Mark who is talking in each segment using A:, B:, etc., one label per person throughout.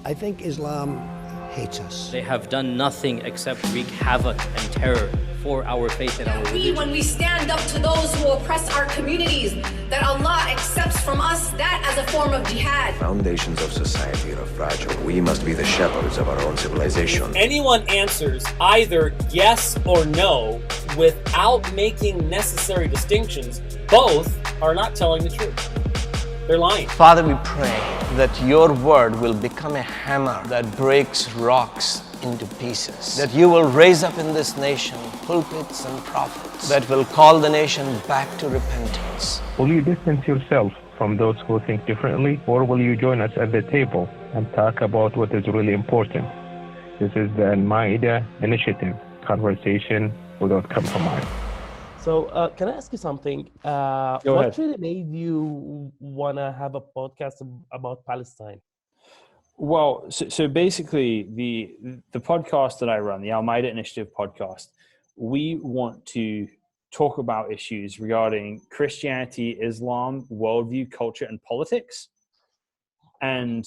A: I think Islam hates us.
B: They have done nothing except wreak havoc and terror for our faith and our religion.
C: When we stand up to those who oppress our communities, that Allah accepts from us that as a form of jihad.
D: Foundations of society are fragile. We must be the shepherds of our own civilization.
E: Anyone answers either yes or no without making necessary distinctions, both are not telling the truth. They're lying.
F: Father, we pray that your word will become a hammer that breaks rocks into pieces. That you will raise up in this nation pulpits and prophets that will call the nation back to repentance.
G: Will you distance yourself from those who think differently, or will you join us at the table and talk about what is really important? This is the Al-Ma'idah initiative, conversation without compromise.
H: So, can I ask you something? What really made you want to have a podcast about Palestine?
I: Well, so basically, the podcast that I run, the Al-Ma'idah Initiative podcast, we want to talk about issues regarding Christianity, Islam, worldview, culture, and politics. And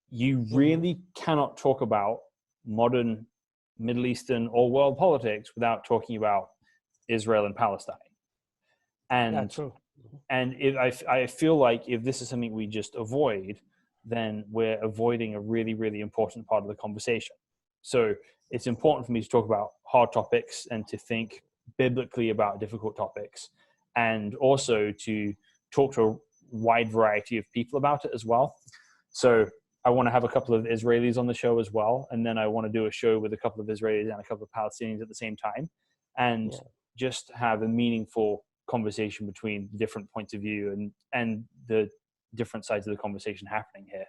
I: you really cannot talk about modern Middle Eastern or world politics without talking about Israel and Palestine. And
H: yeah, true.
I: And I feel like if this is something we just avoid, then we're avoiding a really, really important part of the conversation. So it's important for me to talk about hard topics and to think biblically about difficult topics, and also to talk to a wide variety of people about it as well. So I want to have a couple of Israelis on the show as well, and then I want to do a show with a couple of Israelis and a couple of Palestinians at the same time, and just have a meaningful conversation between different points of view and the different sides of the conversation happening here.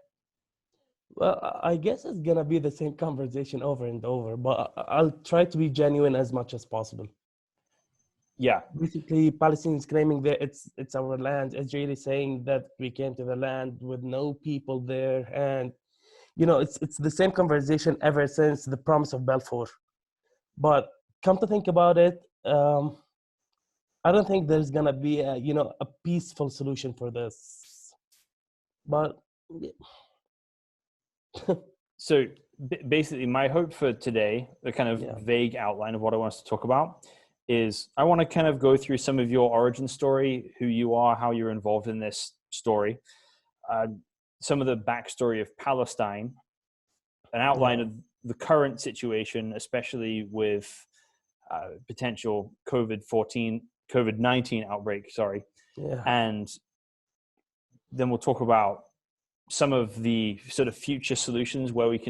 H: Well, I guess it's gonna be the same conversation over and over, but I'll try to be genuine as much as possible.
I: Yeah.
H: Basically, Palestinians claiming that it's our land, Israeli saying that we came to the land with no people there, and it's the same conversation ever since the Promise of Balfour. But come to think about it, I don't think there's gonna be a peaceful solution for this. But
I: so basically, my hope for today, the kind of vague outline of what I want us to talk about, is I want to kind of go through some of your origin story, who you are, how you're involved in this story, some of the backstory of Palestine, an outline of the current situation, especially with potential COVID-19 outbreak, and then we'll talk about some of the sort of future solutions where we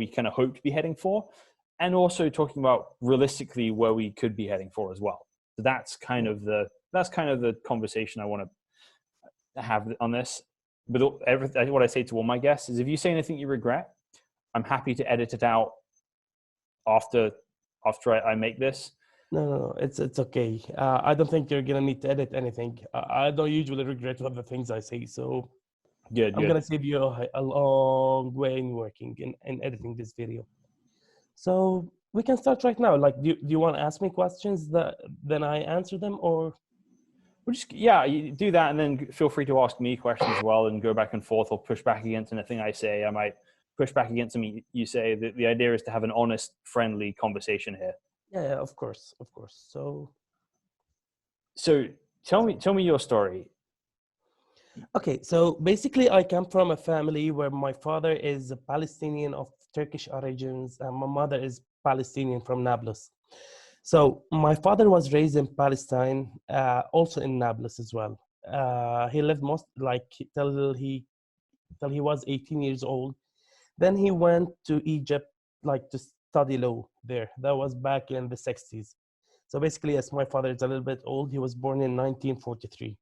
I: kind of hope to be heading for, and also talking about realistically where we could be heading for as well. So that's kind of the conversation I want to have on this. But what I say to all my guests is, if you say anything you regret, I'm happy to edit it out after I make this.
H: No, it's okay. I don't think you're gonna need to edit anything. I don't usually regret the things I say, so I'm gonna save you a long way in working and editing this video. So we can start right now. Like, do you want to ask me questions then I answer them, or?
I: You do that, and then feel free to ask me questions as well, and go back and forth, or push back against anything I say. I might push back against something you say. The idea is to have an honest, friendly conversation here.
H: Yeah, of course.
I: So tell me your story.
H: Okay, so basically I come from a family where my father is a Palestinian of Turkish origins and my mother is Palestinian from Nablus. So my father was raised in Palestine, also in Nablus as well. He lived till he was 18 years old. Then he went to Egypt to study law there. That was back in the 60s. So basically, as my father is a little bit old, he was born in 1943.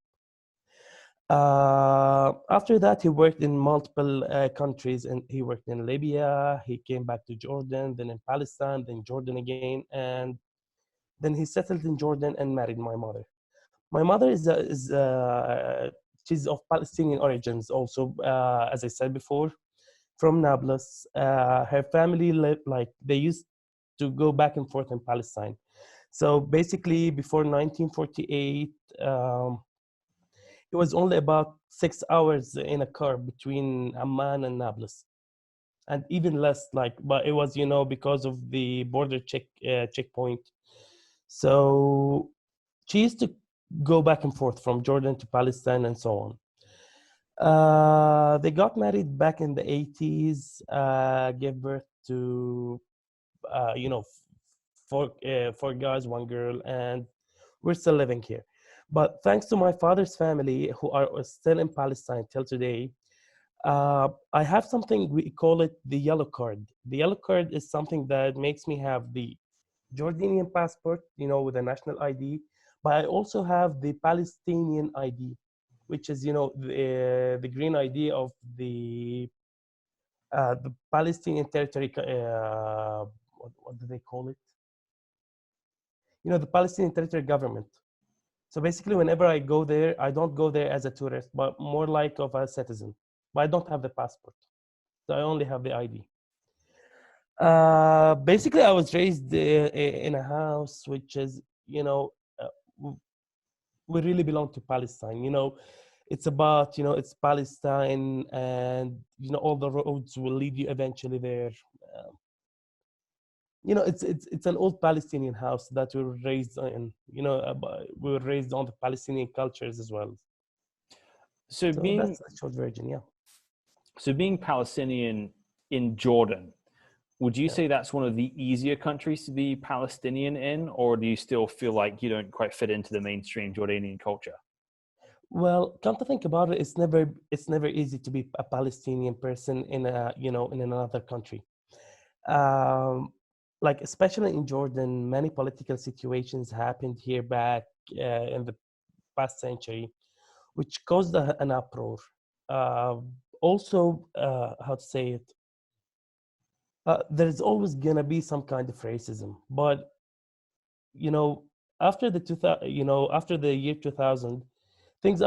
H: After that, he worked in multiple countries, and he worked in Libya. He came back to Jordan, then in Palestine, then Jordan again, and then he settled in Jordan and married my mother. My mother she's of Palestinian origins, also, as I said before, from Nablus. Her family they used to go back and forth in Palestine. So basically, before 1948. It was only about 6 hours in a car between Amman and Nablus. and even less. Like, but it was, because of the border checkpoint. So she used to go back and forth from Jordan to Palestine and so on. They got married back in the 80s, gave birth to, four guys, one girl, and we're still living here. But thanks to my father's family, who are still in Palestine till today, I have something, we call it the yellow card. The yellow card is something that makes me have the Jordanian passport, with a national ID, but I also have the Palestinian ID, which is, the green ID of the Palestinian territory. What do they call it? The Palestinian territory government. So basically, whenever I go there, I don't go there as a tourist, but more like of a citizen. But I don't have the passport, so I only have the ID. Basically, I was raised in a house which is, we really belong to Palestine. It's about, it's Palestine, and all the roads will lead you eventually there. It's an old Palestinian house that we were raised in. We were raised on the Palestinian cultures as well.
I: So being
H: that's a short version, yeah.
I: So being Palestinian in Jordan, would you say that's one of the easier countries to be Palestinian in, or do you still feel like you don't quite fit into the mainstream Jordanian culture?
H: Well, come to think about it, it's never easy to be a Palestinian person in in another country. Like especially in Jordan, many political situations happened here back in the past century, which caused an uproar. Also, how to say it? There's always gonna be some kind of racism, but after the after the year 2000, things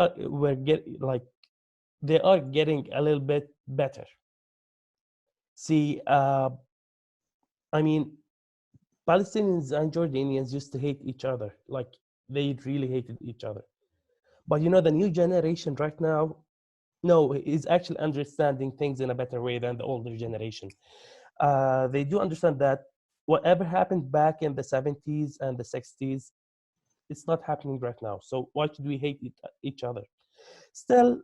H: they are getting a little bit better. See, I mean, Palestinians and Jordanians used to hate each other, like they really hated each other. But the new generation right now, no, is actually understanding things in a better way than the older generation. They do understand that whatever happened back in the 70s and the 60s, it's not happening right now. So why should we hate each other? Still,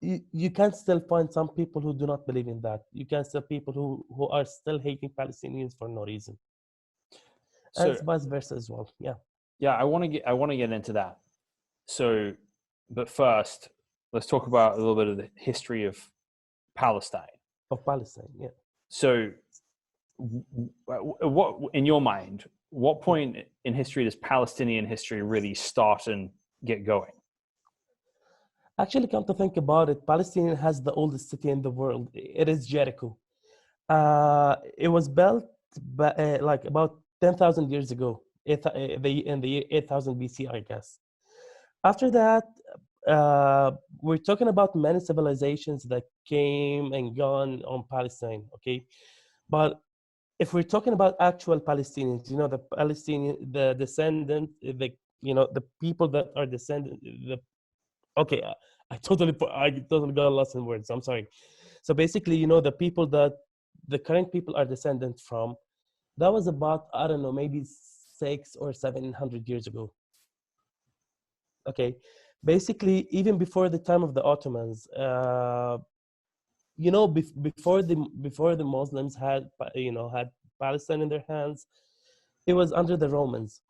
H: you can still find some people who do not believe in that. You can still people who are still hating Palestinians for no reason. And it's vice versa as well. Yeah.
I: Yeah, I want to get into that. So, but first, let's talk about a little bit of the history of Palestine.
H: Of Palestine, yeah.
I: So, what in your mind, what point in history does Palestinian history really start and get going?
H: Actually, come to think about it, Palestine has the oldest city in the world. It is Jericho. It was built like about 10,000 years ago, in the year 8000 BC, I guess. After that, we're talking about many civilizations that came and gone on Palestine, okay? But if we're talking about actual Palestinians, the descendant, the people that are descendant, okay, I totally got lost in words. I'm sorry. So basically, the people that the current people are descendant from, that was about, I don't know, maybe 600 or 700 years ago. Okay, basically, even before the time of the Ottomans, before the Muslims had Palestine in their hands, it was under the Romans.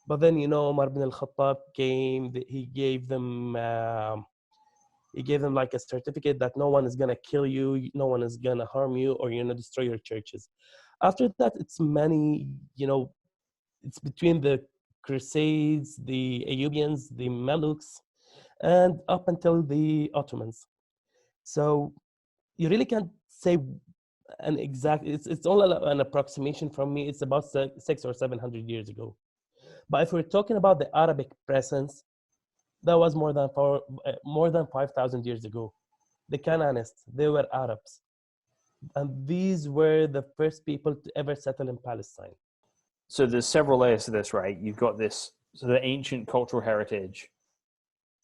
H: But then Umar ibn al-Khattab came. He gave them like a certificate that no one is gonna kill you, no one is gonna harm you, or destroy your churches. After that, it's many. It's between the Crusades, the Ayyubians, the Maluks, and up until the Ottomans. So you really can't say an exact. It's all an approximation from me. It's about 600 or 700 years ago. But if we're talking about the Arabic presence, that was more than 5,000 years ago. The Canaanists, they were Arabs, and these were the first people to ever settle in Palestine.
I: So there's several layers to this, right? You've got this sort of ancient cultural heritage.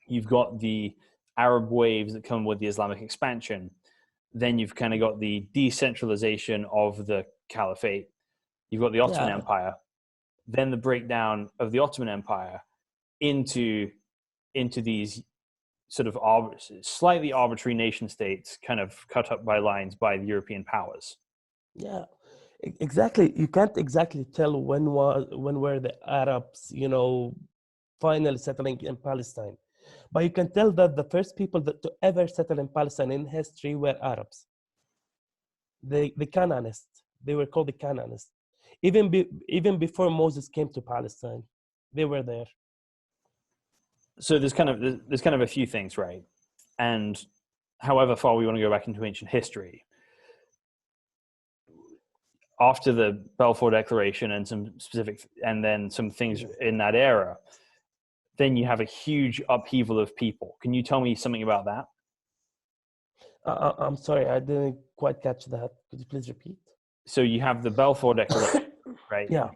I: You've got the Arab waves that come with the Islamic expansion. then you've kind of got the decentralization of the caliphate. You've got the Ottoman Empire, then the breakdown of the Ottoman Empire into these sort of slightly arbitrary nation states, kind of cut up by lines by the European powers.
H: Yeah, exactly. You can't exactly tell when were the Arabs, finally settling in Palestine. But you can tell that the first people to ever settle in Palestine in history were Arabs. The Canaanists. They were called the Canaanists. Even before Moses came to Palestine, they were there.
I: So there's kind of a few things, right? And however far we want to go back into ancient history, after the Balfour Declaration and then some things in that era, then you have a huge upheaval of people. Can you tell me something about that?
H: I'm sorry, I didn't quite catch that. Could you please repeat?
I: So you have the Balfour Declaration, right?
H: Yeah.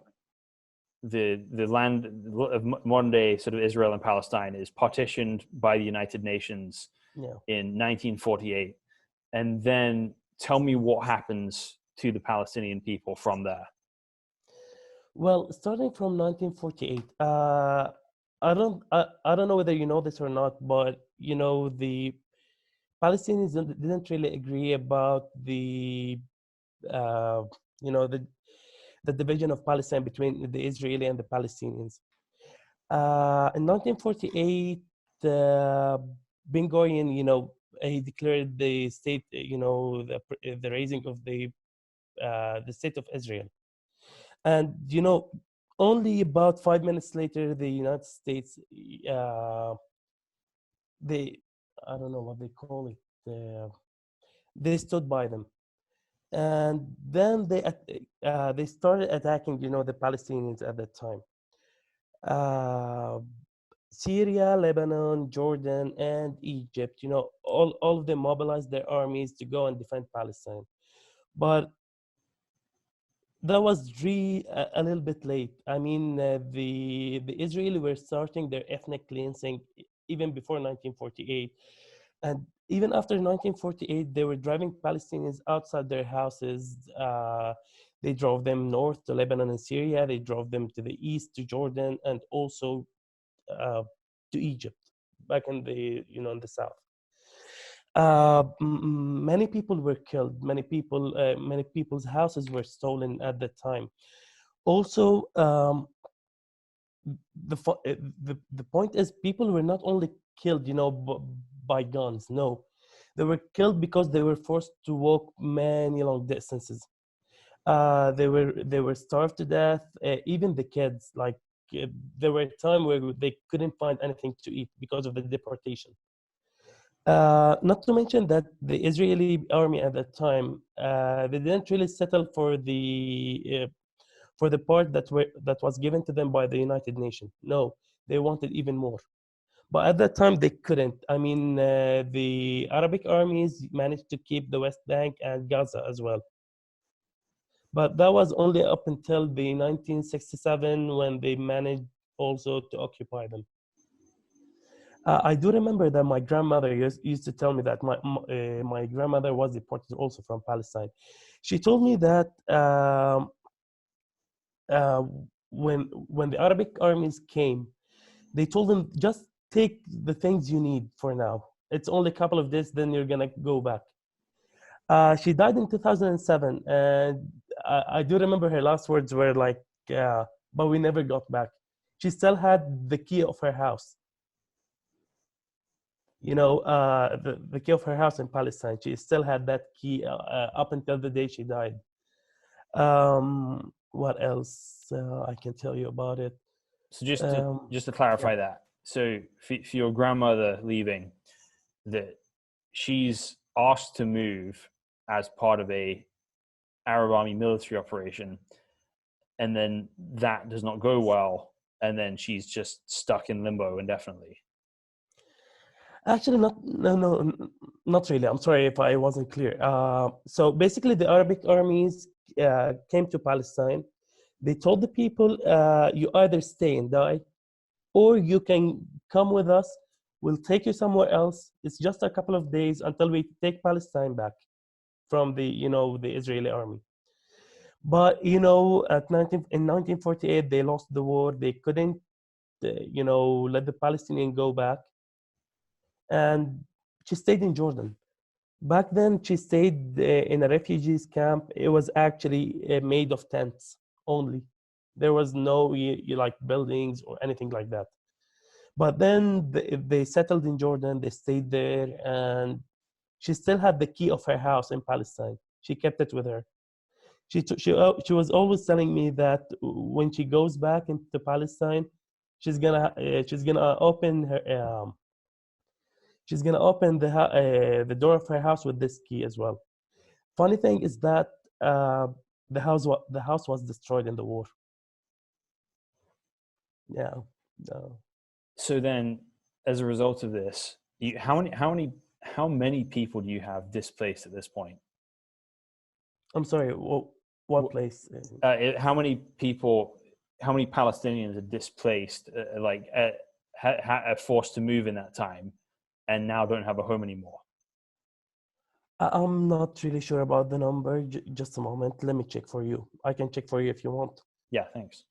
I: The land of modern day sort of Israel and Palestine is partitioned by the United Nations in 1948. And then tell me what happens to the Palestinian people from there.
H: Well, starting from 1948, I don't know whether you know this or not, but the Palestinians didn't really agree about the the division of Palestine between the Israeli and the Palestinians. In 1948, Ben Gurion, he declared the state, the raising of the state of Israel. And, only about 5 minutes later, the United States, I don't know what they call it, they stood by them. And then they started attacking, the Palestinians at that time. Syria, Lebanon, Jordan, and Egypt, all of them mobilized their armies to go and defend Palestine. But that was really a little bit late. I mean, the Israelis were starting their ethnic cleansing even before 1948. And even after 1948, they were driving Palestinians outside their houses. They drove them north to Lebanon and Syria. They drove them to the east to Jordan, and also to Egypt, back in the in the south. Many people were killed. Many people's houses were stolen at that time. Also, the point is, people were not only killed, by guns. No, they were killed because they were forced to walk many long distances. They were starved to death. Even the kids, there were times where they couldn't find anything to eat because of the deportation. Not to mention that the Israeli army at that time, they didn't really settle for the part that was given to them by the United Nations. No, they wanted even more. But at that time, they couldn't. I mean, the Arabic armies managed to keep the West Bank and Gaza as well. But that was only up until the 1967 when they managed also to occupy them. I do remember that my grandmother used to tell me that my grandmother was deported also from Palestine. She told me that when the Arabic armies came, they told them, just take the things you need for now. It's only a couple of days, then you're gonna go back. She died in 2007, and I do remember her last words were like, but we never got back. She still had the key of her house. The key of her house in Palestine. She still had that key up until the day she died. What else I can tell you about it?
I: So just to clarify that. So for your grandmother leaving, that she's asked to move as part of a Arab army military operation, and then that does not go well, and then she's just stuck in limbo indefinitely.
H: Actually, not really. I'm sorry if I wasn't clear. So basically, the Arabic armies came to Palestine. They told the people, you either stay and die, or you can come with us. We'll take you somewhere else. It's just a couple of days until we take Palestine back. from the, the Israeli army. But in 1948 they lost the war. They couldn't let the Palestinian go back, and she stayed in Jordan. Back then, she stayed in a refugees camp. It was actually made of tents only. There was no like buildings or anything like that. But then they settled in Jordan. They stayed there, and she still had the key of her house in Palestine. She kept it with her. She was always telling me that when she goes back into Palestine, she's gonna open her the door of her house with this key as well. Funny thing is that the house was destroyed in the war. Yeah. No.
I: So then, as a result of this, how many people do you have displaced at this point?
H: I'm sorry. What place?
I: How many people? How many Palestinians are displaced? Are forced to move in that time, and now don't have a home anymore?
H: I'm not really sure about the number. Just a moment. Let me check for you. I can check for you if you want.
I: Yeah, thanks.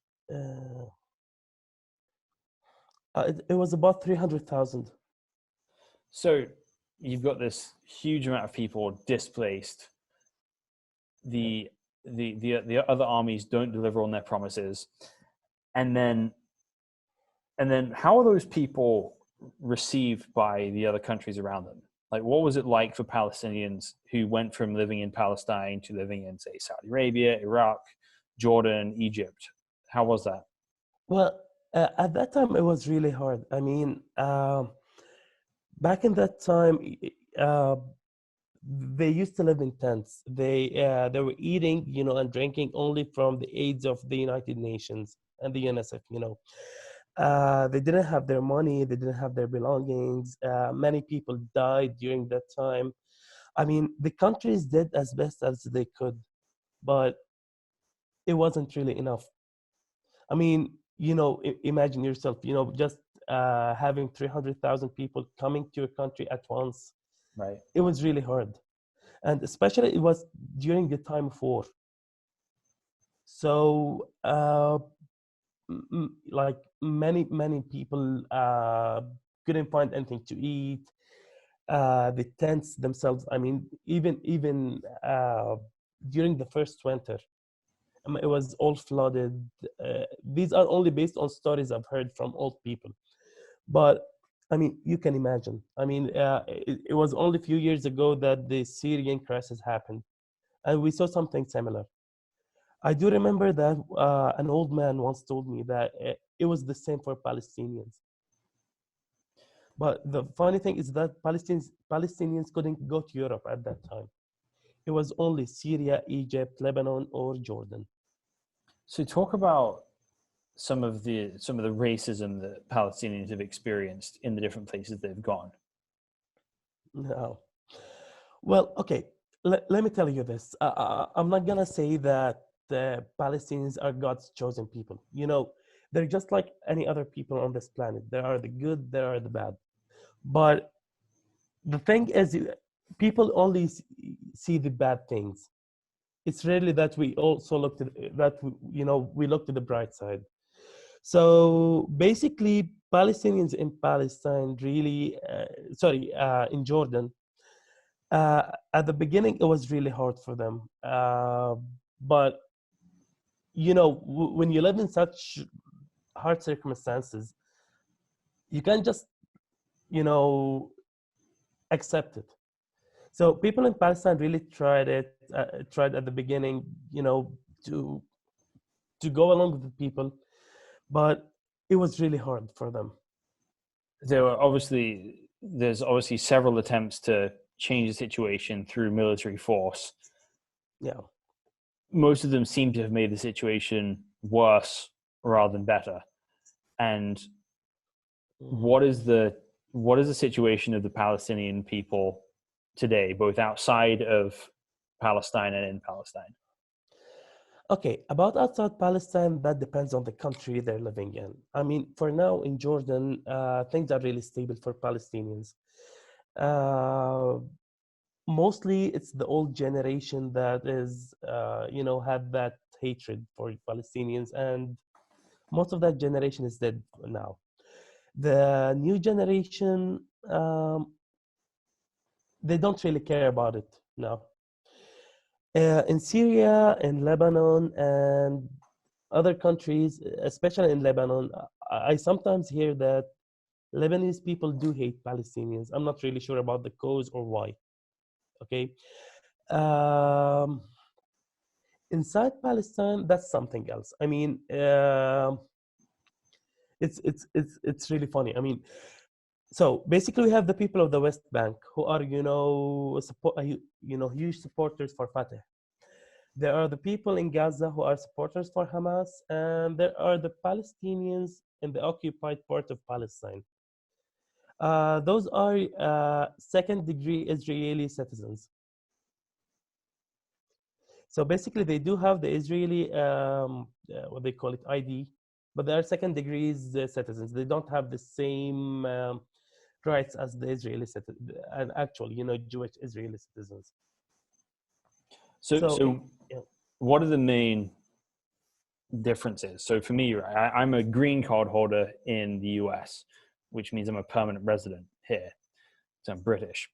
H: It was about 300,000.
I: So you've got this huge amount of people displaced. The other armies don't deliver on their promises, and then how are those people received by the other countries around them? Like, what was it like for Palestinians who went from living in Palestine to living in, say, Saudi Arabia, Iraq, Jordan, Egypt? How was that?
H: Well, at that time, it was really hard. I mean, back in that time, they used to live in tents. They were eating, and drinking only from the aids of the United Nations and the UNICEF. They didn't have their money. They didn't have their belongings. Many people died during that time. I mean, the countries did as best as they could, but it wasn't really enough. I mean, imagine yourself, just having 300,000 people coming to your country at once.
I: Right.
H: It was really hard. And especially it was during the time of war. So, like many people couldn't find anything to eat. The tents themselves, I mean, even during the first winter, it was all flooded. These are only based on stories I've heard from old people. But I mean, you can imagine. I mean, it was only a few years ago that the Syrian crisis happened, and we saw something similar. I do remember that an old man once told me that it was the same for Palestinians. But the funny thing is that Palestinians couldn't go to Europe at that time. It was only Syria, Egypt, Lebanon, or Jordan.
I: So talk about some of the racism that Palestinians have experienced in the different places they've gone.
H: No. Well, okay. Let me tell you this. I'm not gonna say that the Palestinians are God's chosen people. They're just like any other people on this planet. There are the good, there are the bad. But the thing is, people only see the bad things. It's rarely that we also look to we look to the bright side. So basically, Palestinians in Palestine really, in Jordan, at the beginning it was really hard for them. But when you live in such hard circumstances, you can't just accept it. So people in Palestine really tried at the beginning, to go along with the people, but it was really hard for them.
I: There's obviously several attempts to change the situation through military force.
H: Yeah.
I: Most of them seem to have made the situation worse rather than better. And what is the situation of the Palestinian people today, both outside of Palestine and in Palestine?
H: Okay, about outside Palestine, that depends on the country they're living in. I mean, for now in Jordan, things are really stable for Palestinians. mostly it's the old generation that is, had that hatred for Palestinians, and most of that generation is dead now. The new generation, they don't really care about it now. In Syria, in Lebanon, and other countries, especially in Lebanon, I sometimes hear that Lebanese people do hate Palestinians. I'm not really sure about the cause or why. Okay. Um, Inside Palestine, that's something else. I mean, it's really funny. I mean, so basically, we have the people of the West Bank who are, huge supporters for Fatah. There are the people in Gaza who are supporters for Hamas, and there are the Palestinians in the occupied part of Palestine. Those are second-degree Israeli citizens. So basically, they do have the Israeli, what they call it, ID, but they are second degrees citizens. They don't have the same rights as the Israeli citizens, and actually, Jewish Israeli citizens.
I: So
H: Yeah.
I: what are the main differences? So for me, I'm a green card holder in the US, which means I'm a permanent resident here. So I'm British.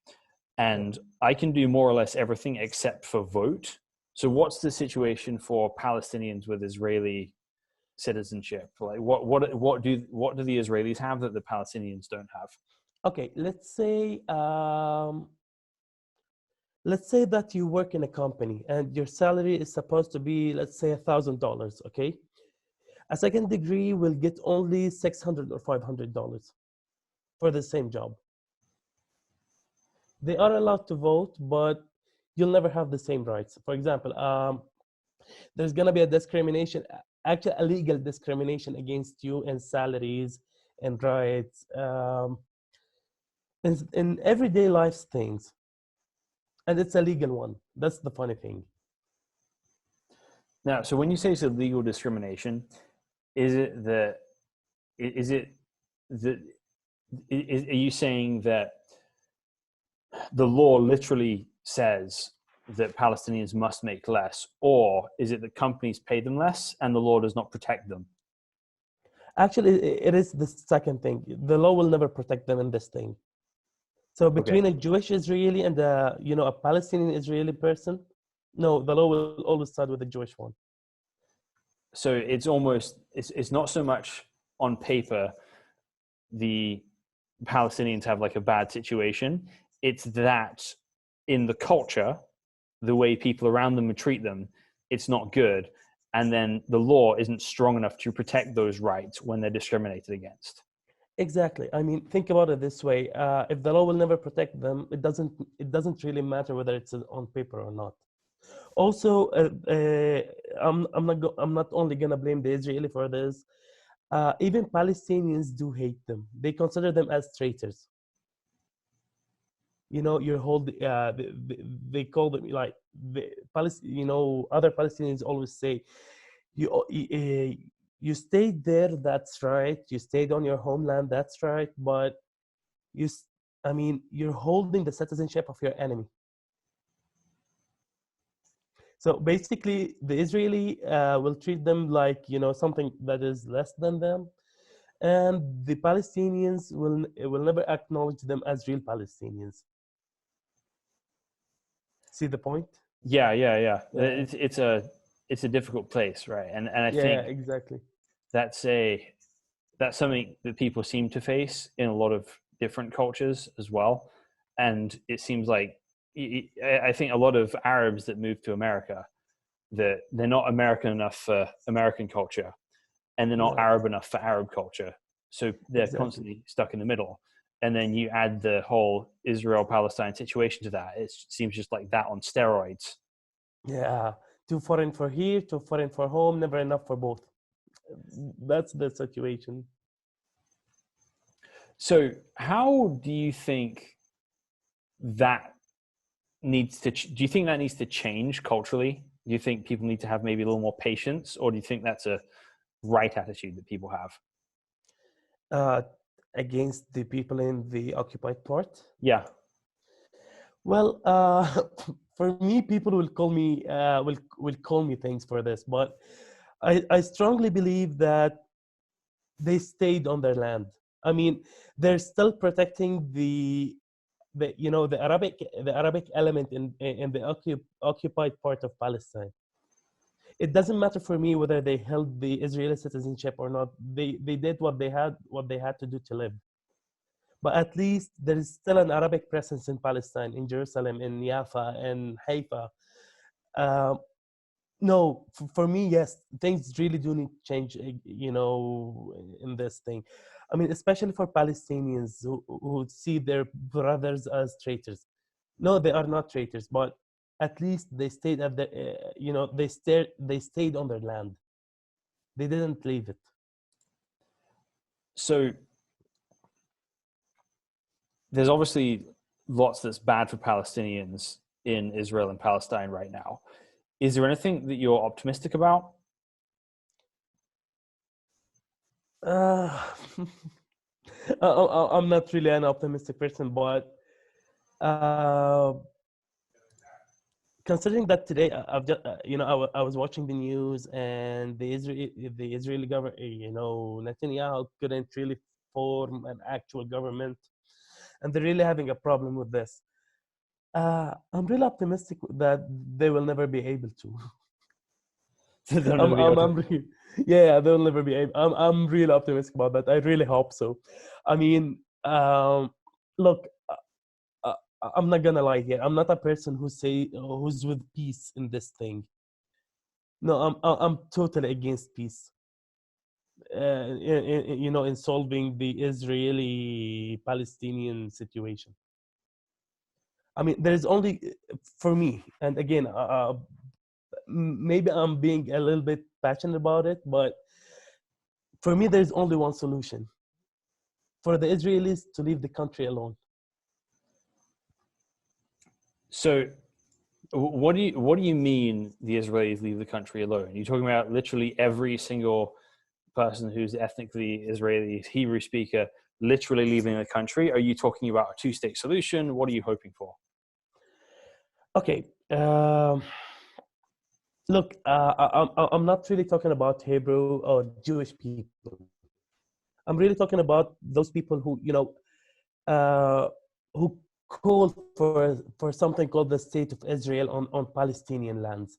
I: And I can do more or less everything except for vote. So what's the situation for Palestinians with Israeli citizenship? Like what do the Israelis have that the Palestinians don't have?
H: Okay, let's say that you work in a company and your salary is supposed to be, let's say, $1,000. Okay, a second degree will get only $600 or $500 for the same job. They are allowed to vote, but you'll never have the same rights. For example, there's going to be a discrimination, actually a legal discrimination against you in salaries and rights, in everyday life things. And it's a legal one. That's the funny thing.
I: Now, so when you say it's a legal discrimination, are you saying that the law literally says that Palestinians must make less, or is it that companies pay them less and the law does not protect them?
H: Actually, it is the second thing. The law will never protect them in this thing. So between a Jewish Israeli and a Palestinian Israeli person, no, the law will always side with the Jewish one.
I: So it's not so much on paper the Palestinians have like a bad situation. It's that in the culture, the way people around them treat them, it's not good. And then the law isn't strong enough to protect those rights when they're discriminated against.
H: Exactly. I mean, think about it this way: if the law will never protect them, it doesn't really matter whether it's on paper or not. Also, I'm not only gonna blame the Israeli for this. Even Palestinians do hate them. They consider them as traitors. They call them like other Palestinians always say, you stayed there, that's right. You stayed on your homeland, that's right. But you're holding the citizenship of your enemy. So basically, the Israeli will treat them like something that is less than them, and the Palestinians will never acknowledge them as real Palestinians. See the point?
I: Yeah. It's a difficult place, right? And I think
H: exactly.
I: that's something that people seem to face in a lot of different cultures as well. And it seems like I think a lot of Arabs that move to America, that they're not American enough for American culture, and they're not Arab enough for Arab culture. So they're constantly stuck in the middle. And then you add the whole Israel-Palestine situation to that. It seems just like that on steroids.
H: Yeah, too foreign for here, too foreign for home, never enough for both. That's the situation.
I: So how do you think that needs to change culturally? Do you think people need to have maybe a little more patience, or do you think that's a right attitude that people have?
H: Against the people in the occupied part?
I: Yeah.
H: Well, for me, people will call me things for this, but I strongly believe that they stayed on their land. I mean, they're still protecting the the Arabic element in the occupied part of Palestine. It doesn't matter for me whether they held the Israeli citizenship or not. They did what they had to do to live. But at least there is still an Arabic presence in Palestine, in Jerusalem, in Jaffa, and Haifa. Um, no, for me, yes, things really do need to change, in this thing. I mean, especially for Palestinians who see their brothers as traitors. No, they are not traitors, but at least they stayed at the, they stayed on their land. They didn't leave it.
I: So there's obviously lots that's bad for Palestinians in Israel and Palestine right now. Is there anything that you're optimistic about?
H: Uh, I'm not really an optimistic person, but uh, considering that today I've just, I was watching the news and the Israeli government, Netanyahu couldn't really form an actual government, and they're really having a problem with this. I'm really optimistic that they will never be able to. I'm really, yeah, they'll never be able. I'm really optimistic about that. I really hope so. I mean, look, uh, I'm not gonna lie here. I'm not a person who's with peace in this thing. No, I'm totally against peace. In solving the Israeli-Palestinian situation. I mean, there is only for me, and again, maybe I'm being a little bit passionate about it, but for me, there's only one solution: for the Israelis to leave the country alone.
I: So what do you mean the Israelis leave the country alone? You're talking about literally every single person who's ethnically Israeli, Hebrew speaker, literally leaving the country? Are you talking about a two-state solution? What are you hoping for?
H: Okay. Look, I'm not really talking about Hebrew or Jewish people. I'm really talking about those people who call for something called the State of Israel on Palestinian lands.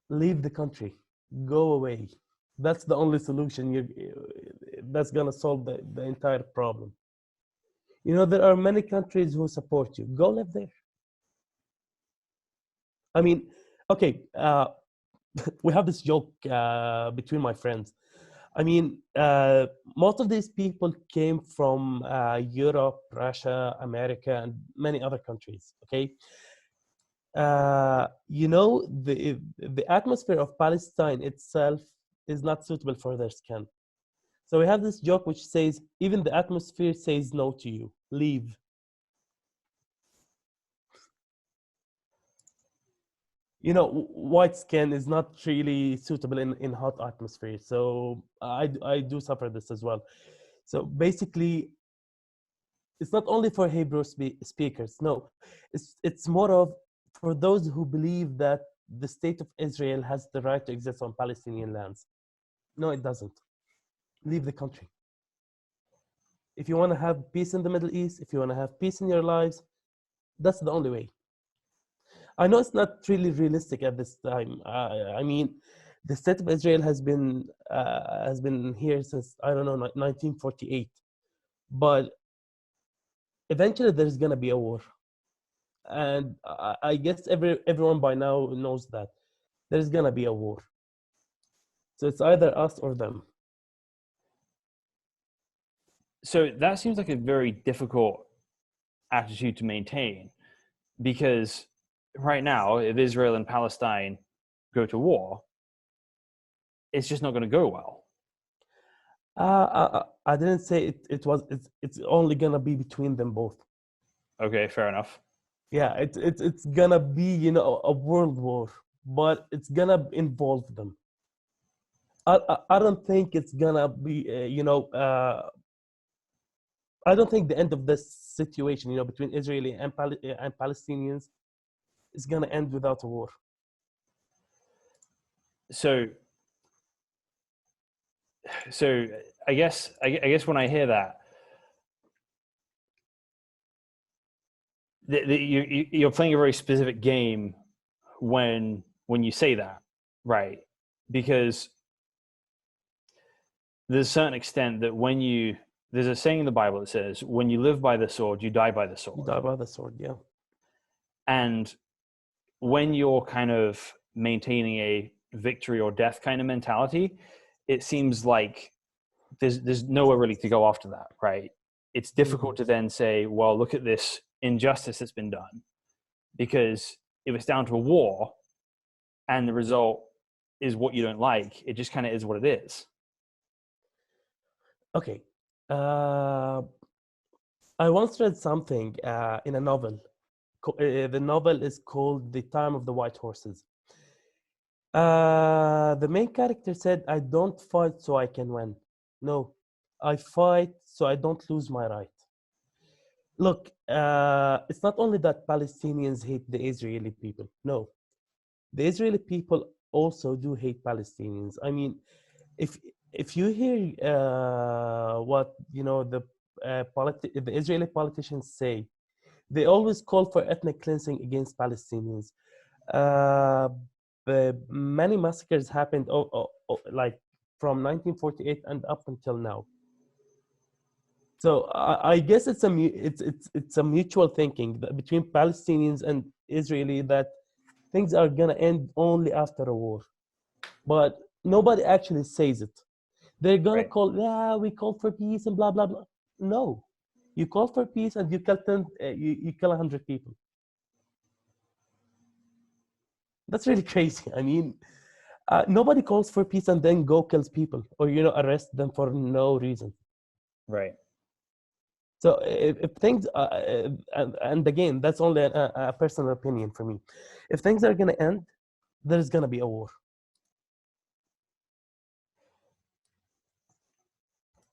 H: Leave the country. Go away. That's the only solution that's gonna solve the entire problem. There are many countries who support you. Go live there. I mean, okay, we have this joke between my friends. I mean, most of these people came from Europe, Russia, America, and many other countries. Okay, the atmosphere of Palestine itself is not suitable for their skin. So we have this joke which says, even the atmosphere says no to you. Leave. White skin is not really suitable in hot atmosphere. So I do suffer this as well. So basically, it's not only for Hebrew speakers. No, it's more of for those who believe that the state of Israel has the right to exist on Palestinian lands. No, it doesn't. Leave the country. If you want to have peace in the Middle East, if you want to have peace in your lives, that's the only way. I know it's not really realistic at this time. I mean, the state of Israel has been here since, I don't know, 1948. But eventually there's gonna be a war, and I guess everyone by now knows that there's gonna be a war. So it's either us or them.
I: So that seems like a very difficult attitude to maintain, because right now, if Israel and Palestine go to war, it's just not going to go well.
H: I didn't say it's only gonna be between them both.
I: Okay, fair enough.
H: Yeah, it's gonna be a world war, but it's gonna involve them. I don't think it's gonna be I don't think the end of this situation, between Israeli and Palestinians is going to end without a war.
I: So I guess when I hear that, you're playing a very specific game when you say that, right? Because there's a certain extent that there's a saying in the Bible that says, when you live by the sword, you die by the sword.
H: You die by the sword, yeah.
I: And when you're kind of maintaining a victory or death kind of mentality, it seems like there's nowhere really to go after that, right? It's difficult to then say, well, look at this injustice that's been done. Because if it's down to a war and the result is what you don't like, it just kind of is what it is.
H: Okay. I once read something in a novel. The novel is called The Time of the White Horses. The main character said, I don't fight so I can win. No, I fight so I don't lose my right. Look, it's not only that Palestinians hate the Israeli people. No, the Israeli people also do hate Palestinians. I mean, if you hear what the Israeli politicians say, they always call for ethnic cleansing against Palestinians. Many massacres happened like from 1948 and up until now. So I guess it's a mutual thinking between Palestinians and Israeli that things are gonna end only after a war, but nobody actually says it. They're gonna call, we call for peace and blah blah blah. No, you call for peace and you kill 100 people. That's really crazy. I mean, nobody calls for peace and then kills people or arrest them for no reason.
I: Right.
H: So if things, and again, that's only a personal opinion for me. If things are going to end, there's going to be a war.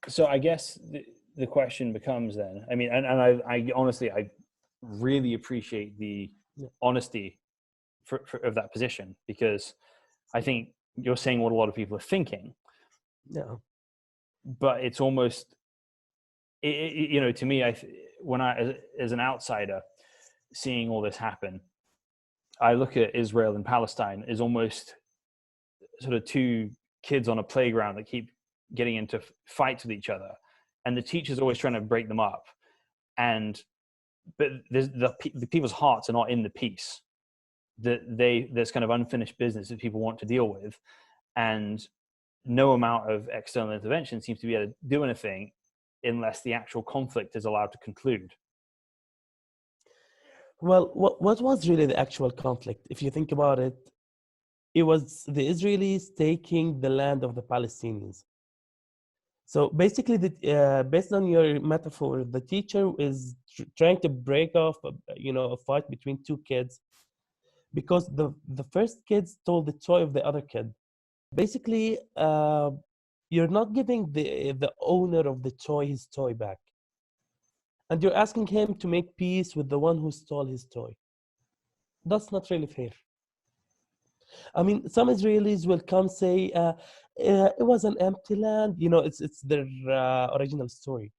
I: So I guess the question becomes then, I mean, and I honestly, I really appreciate the honesty of that position, because I think you're saying what a lot of people are thinking.
H: Yeah.
I: But it's almost, to me, when I, as an outsider, seeing all this happen, I look at Israel and Palestine as almost sort of two kids on a playground that keep getting into fights with each other, and the teacher's always trying to break them up. But the people's hearts are not in the peace. There's kind of unfinished business that people want to deal with, and no amount of external intervention seems to be able to do anything unless the actual conflict is allowed to conclude.
H: Well, what was really the actual conflict? If you think about it, it was the Israelis taking the land of the Palestinians. So basically, based on your metaphor, the teacher is trying to break off, a fight between two kids, because the first kid stole the toy of the other kid. Basically, you're not giving the owner of the toy his toy back, and you're asking him to make peace with the one who stole his toy. That's not really fair. I mean, some Israelis will come say, it was an empty land. It's their original story.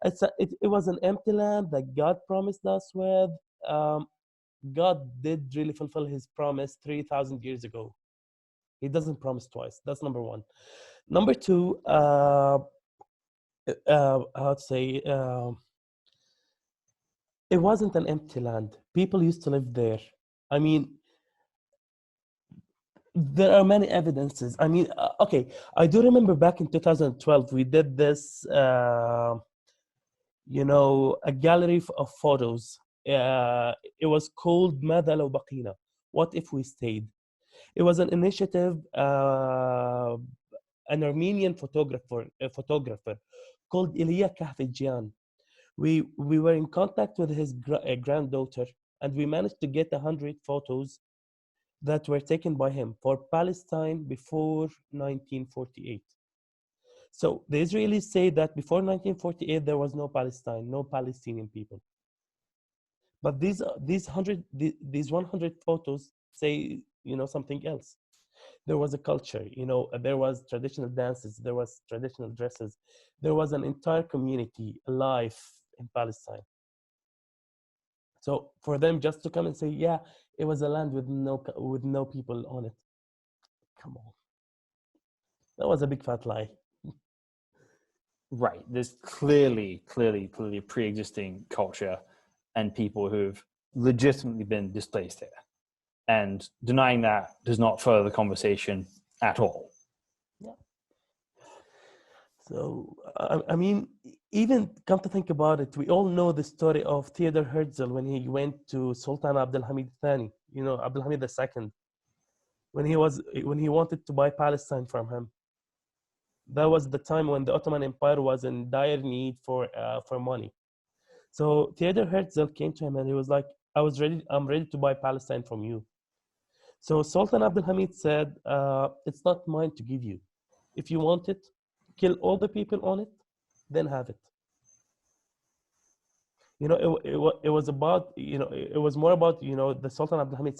H: It was an empty land that God promised us with. God did really fulfill his promise 3,000 years ago. He doesn't promise twice. That's number one. Number two, how to say, it wasn't an empty land. People used to live there. I mean, there are many evidences. I mean, okay, I do remember back in 2012, we did this, a gallery of photos. It was called ماذا لو بقينا? What if we stayed? It was an initiative, an Armenian photographer called Ilya Kahvejyan. We were in contact with his granddaughter, and we managed to get 100 photos that were taken by him for Palestine before 1948. So the Israelis say that before 1948 there was no Palestine, no Palestinian people. But these 100 photos say, something else. There was a culture, there was traditional dances, there was traditional dresses, there was an entire community alive in Palestine. So for them just to come and say, yeah, it was a land with no people on it. Come on. That was a big fat lie.
I: Right. There's clearly a pre-existing culture and people who've legitimately been displaced here. And denying that does not further the conversation at all.
H: Yeah. So, I mean, even come to think about it, we all know the story of Theodor Herzl when he went to Sultan Abdulhamid Thani, Abdulhamid II, when he wanted to buy Palestine from him. That was the time when the Ottoman Empire was in dire need for money. So Theodor Herzl came to him and he was like, I'm ready to buy Palestine from you. So Sultan Abdulhamid said, it's not mine to give you. If you want it, kill all the people on it, then have it. It was about, it was more about, the Sultan Abdulhamid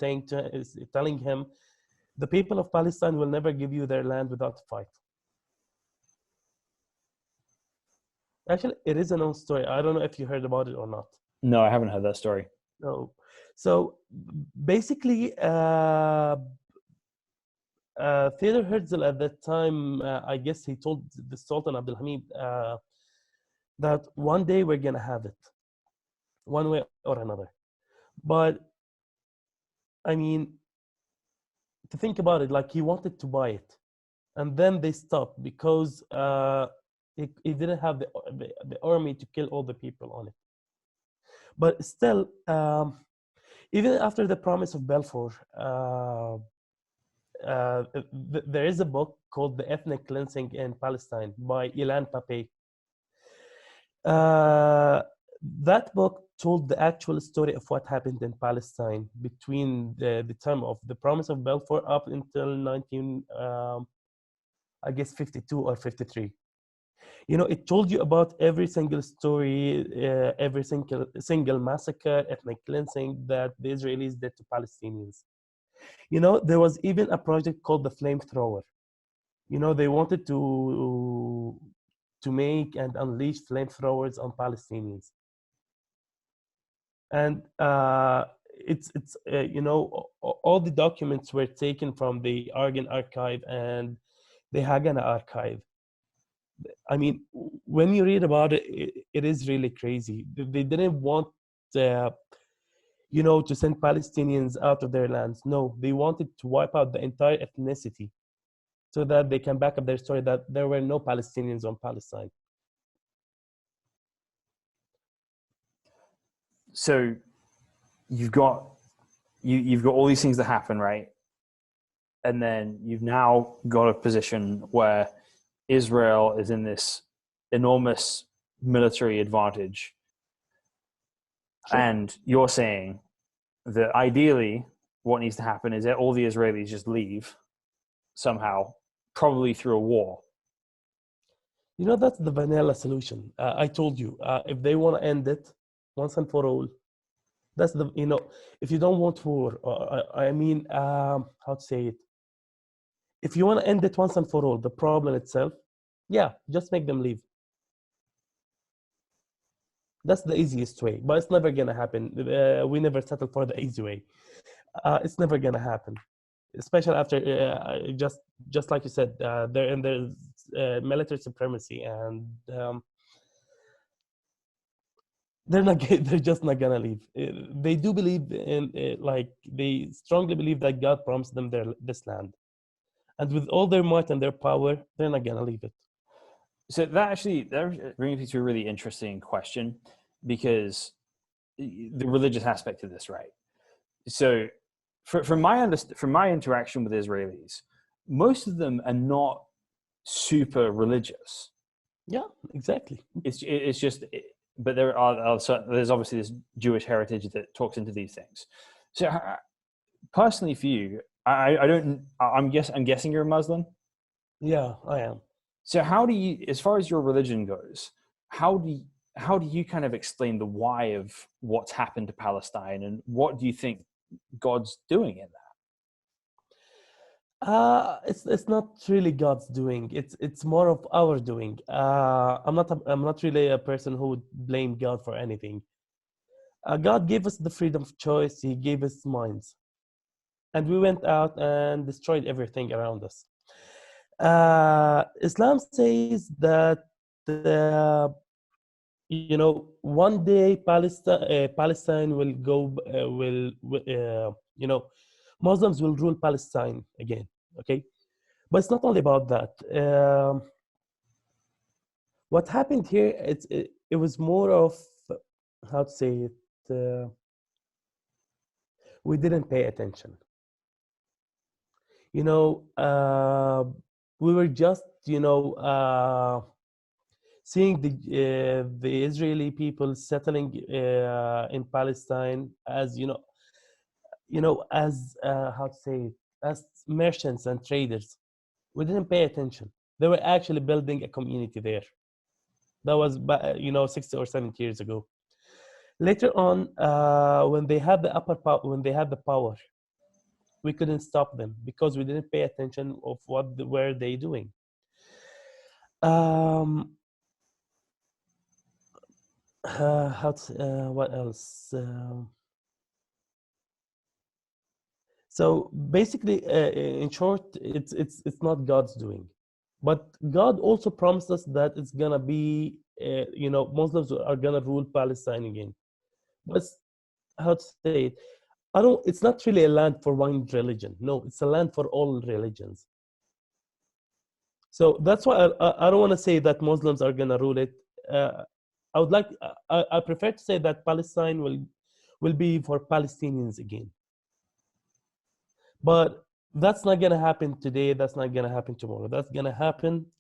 H: telling him, the people of Palestine will never give you their land without a fight. Actually, it is a known story. I don't know if you heard about it or not.
I: No, I haven't heard that story.
H: No. So basically, Theodor Herzl at that time, I guess he told the Sultan Abdulhamid that one day we're going to have it, one way or another. But, I mean, to think about it, like he wanted to buy it. And then they stopped because he didn't have the army to kill all the people on it. But still, even after the promise of Balfour, there is a book called The Ethnic Cleansing in Palestine by Ilan Pape. That book told the actual story of what happened in Palestine between the time of the promise of Balfour up until 52 or 53. It told you about every single story, every single massacre, ethnic cleansing that the Israelis did to Palestinians. There was even a project called the Flamethrower. They wanted to make and unleash flamethrowers on Palestinians. And all the documents were taken from the Argan archive and the Haganah archive. I mean, when you read about it, it is really crazy. They didn't want, to send Palestinians out of their lands. No, they wanted to wipe out the entire ethnicity so that they can back up their story that there were no Palestinians on Palestine.
I: So you've got all these things that happen, right? And then you've now got a position where Israel is in this enormous military advantage. Sure. And you're saying that ideally what needs to happen is that all the Israelis just leave somehow, probably through a war.
H: That's the vanilla solution. I told you, if they want to end it once and for all, that's if you don't want war, how to say it? If you want to end it once and for all, the problem itself, yeah, just make them leave. That's the easiest way, but it's never going to happen. We never settle for the easy way. It's never going to happen, especially after, just like you said, they're in their military supremacy, and they're just not going to leave. They do believe in, they strongly believe that God promised them this land. And with all their might and their power, they're not going to leave it.
I: So that brings me to a really interesting question, because the religious aspect of this, right? So from my interaction with Israelis, most of them are not super religious.
H: Yeah, exactly.
I: It's just, but there's obviously this Jewish heritage that talks into these things. So personally for you, I'm guessing you're a Muslim?
H: Yeah, I am.
I: So how do you, as far as your religion goes, how do you kind of explain the why of what's happened to Palestine, and what do you think God's doing in that?
H: It's not really God's doing. It's more of our doing. I'm not really a person who would blame God for anything. God gave us the freedom of choice. He gave us minds, and we went out and destroyed everything around us. Islam says that one day Palestine will go Muslims will rule Palestine again. Okay, but it's not only about that. What happened here? It was more of, how to say it. We didn't pay attention. We were just seeing the Israeli people settling in Palestine as as how to say it, as merchants and traders. We didn't pay attention. They were actually building a community there. That was 60 or 70 years ago. Later on, when they had the power, we couldn't stop them because we didn't pay attention of what were they doing. What else? So basically, in short, it's not God's doing, but God also promised us that it's gonna be, Muslims are gonna rule Palestine again. But how to say it? It's not really a land for one religion. No, it's a land for all religions. So that's why I don't want to say that Muslims are gonna rule it. I prefer to say that Palestine will be for Palestinians again. But that's not gonna happen today. That's not gonna happen tomorrow. That's gonna happen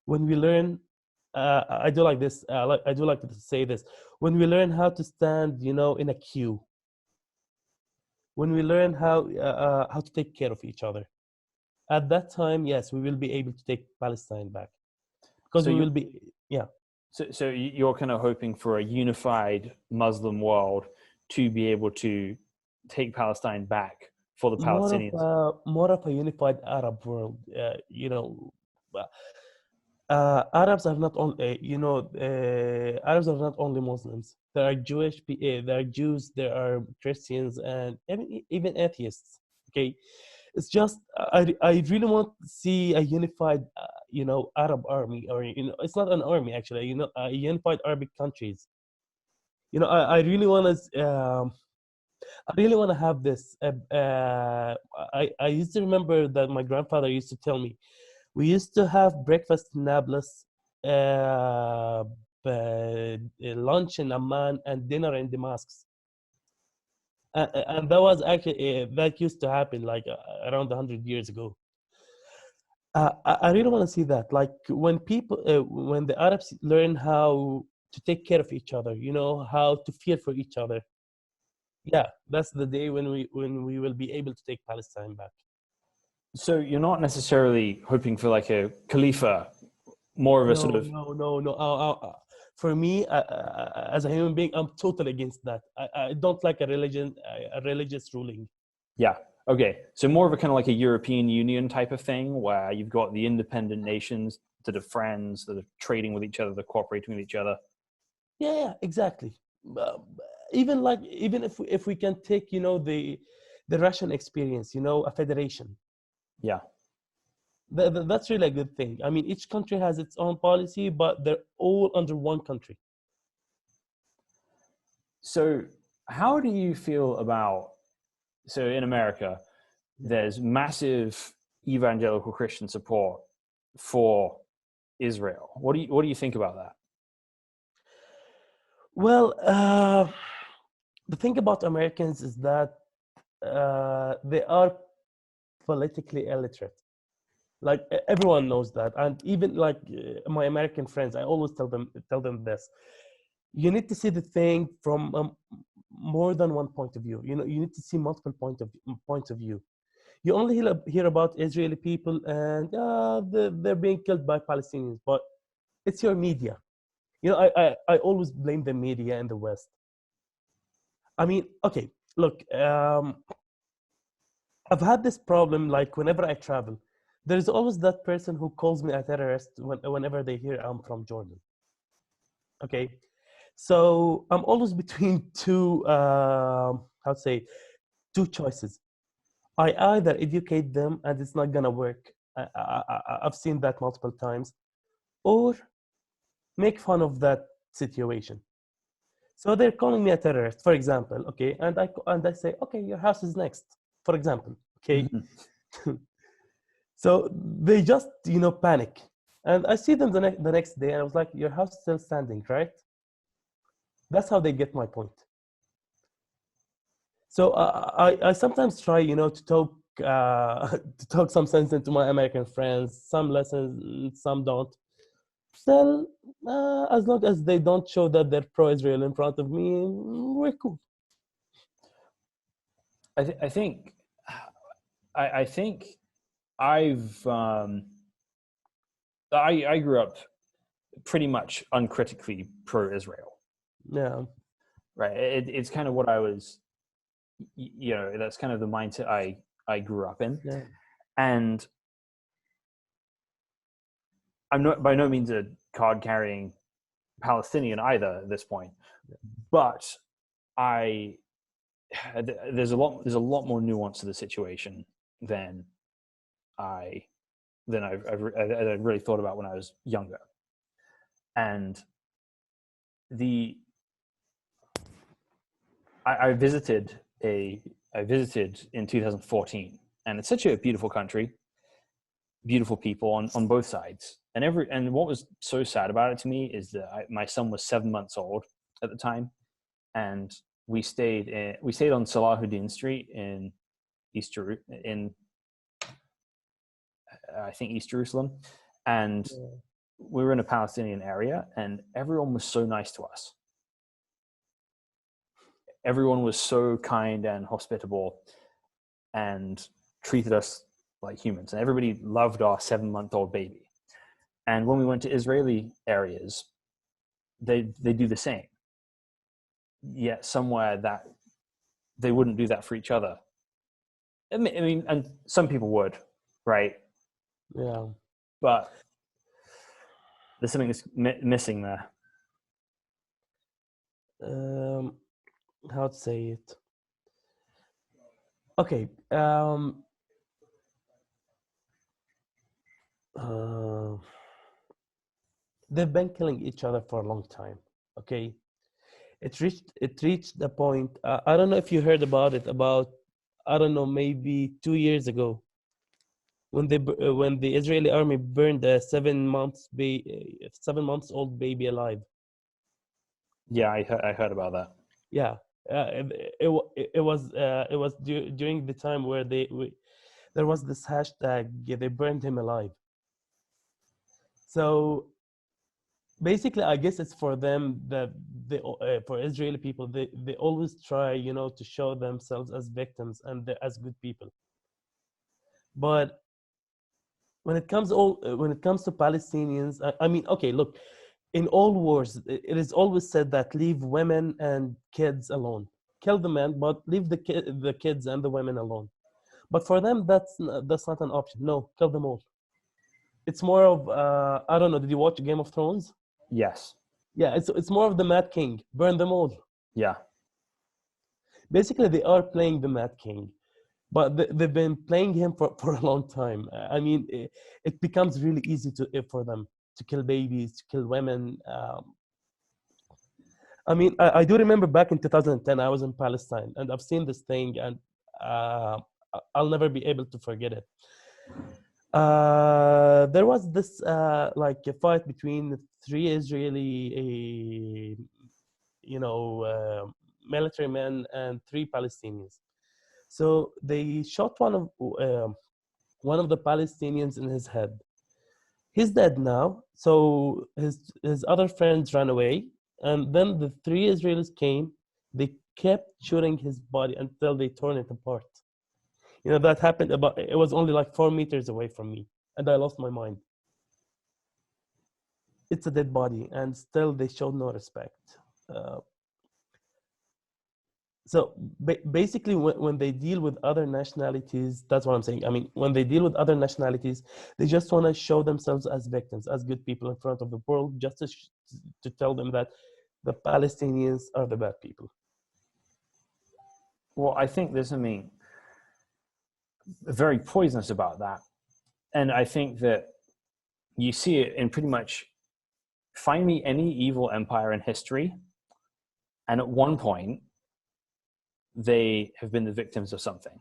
H: when we learn. I do like this. I do like to say this. When we learn how to stand, in a queue. When we learn how to take care of each other. At that time, yes, we will be able to take Palestine back, because we will be, yeah.
I: So you're kind of hoping for a unified Muslim world to be able to take Palestine back for the Palestinians.
H: More of a unified Arab world. Arabs are not only, Arabs are not only Muslims. There are there are Jews, there are Christians, and even atheists. Okay, it's just I really want to see a unified, Arab army, or it's not an army actually. A unified Arabic countries. I really want to. I really want to have this. I used to remember that my grandfather used to tell me, we used to have breakfast in Nablus, lunch in Amman, and dinner in Damascus. And that was actually, that used to happen like around 100 years ago. I really want to see that. Like when when the Arabs learn how to take care of each other, how to fear for each other. Yeah, that's the day when we will be able to take Palestine back.
I: So you're not necessarily hoping for like a Khalifa, more of a sort of...
H: No. For me, as a human being, I'm totally against that. I don't like a religious ruling.
I: Yeah. Okay. So more of a kind of like a European Union type of thing, where you've got the independent nations that are friends, that are trading with each other, that are cooperating with each other.
H: Yeah, exactly. Even if we can take, the Russian experience, a federation.
I: Yeah.
H: That's really a good thing. I mean, each country has its own policy, but they're all under one country.
I: So how do you feel about, so in America, there's massive evangelical Christian support for Israel. What do you think about that?
H: Well, the thing about Americans is that they are politically illiterate. Like everyone knows that, and even like my American friends, I always tell them this: you need to see the thing from more than one point of view. You need to see multiple points of view. you only hear about Israeli people and they're being killed by Palestinians, but it's your media. You know, I always blame the media in the West. I mean, okay, look, I've had this problem, like whenever I travel, there's always that person who calls me a terrorist whenever they hear I'm from Jordan. Okay, so I'm always between two, how to say, two choices. I either educate them and it's not gonna work. I've seen that multiple times, or make fun of that situation. So they're calling me a terrorist, for example, okay, and I say, okay, your house is next, for example, okay. So they just panic, and I see them the next day, and I was like, your house is still standing, right? That's how they get my point. So I sometimes try to talk to talk some sense into my American friends, some lessons, some don't. Still, as long as they don't show that they're pro-Israel in front of me, we're cool.
I: I think I've I grew up pretty much uncritically pro-Israel.
H: Yeah.
I: Right. It's kind of what I was, that's kind of the mindset I grew up in.
H: Yeah.
I: And I'm not by no means a card-carrying Palestinian either at this point, but there's a lot more nuance to the situation than I really thought about when I was younger. And I visited in 2014, and it's such a beautiful country, beautiful people on both sides. And what was so sad about it to me is that my son was 7 months old at the time, and we stayed on Salahuddin Street in I think East Jerusalem, and we were in a Palestinian area, and everyone was so nice to us. Everyone was so kind and hospitable and treated us like humans, and everybody loved our 7-month-old baby. And when we went to Israeli areas, they do the same. Yet somewhere that they wouldn't do that for each other. I mean, and some people would, right?
H: Yeah.
I: But there's something that's missing there.
H: How to say it? Okay. They've been killing each other for a long time. Okay. It reached the point. I don't know if you heard about it. I don't know, maybe 2 years ago, when the Israeli army burned a 7 months old baby alive.
I: Yeah, I heard about that.
H: Yeah, it was during the time where there was this hashtag, they burned him alive. So basically, I guess it's for them that for Israeli people, they always try to show themselves as victims and as good people. But when it comes to Palestinians, I mean, okay, look, in all wars, it is always said that leave women and kids alone. Kill the men, but leave the kids and the women alone. But for them, that's not an option. No, kill them all. It's more of I don't know. Did you watch Game of Thrones?
I: Yes.
H: Yeah, it's more of the Mad King. Burn them all.
I: Yeah.
H: Basically, they are playing the Mad King, but they've been playing him for a long time. I mean, it becomes really easy for them to kill babies, to kill women. I mean, I do remember back in 2010, I was in Palestine, and I've seen this thing, and I'll never be able to forget it. There was this like a fight between 3 Israeli, military men and 3 Palestinians. So they shot one of the Palestinians in his head. He's dead now. So his other friends ran away, and then the 3 Israelis came. They kept shooting his body until they torn it apart. You know, that happened about, it was only like 4 meters away from me, and I lost my mind. It's a dead body, and still they showed no respect. So basically, when they deal with other nationalities, that's what I'm saying. I mean, when they deal with other nationalities, they just want to show themselves as victims, as good people in front of the world, just to tell them that the Palestinians are the bad people.
I: Well, I think there's something very poisonous about that. And I think that you see it in pretty much, find me any evil empire in history, and at one point, they have been the victims of something.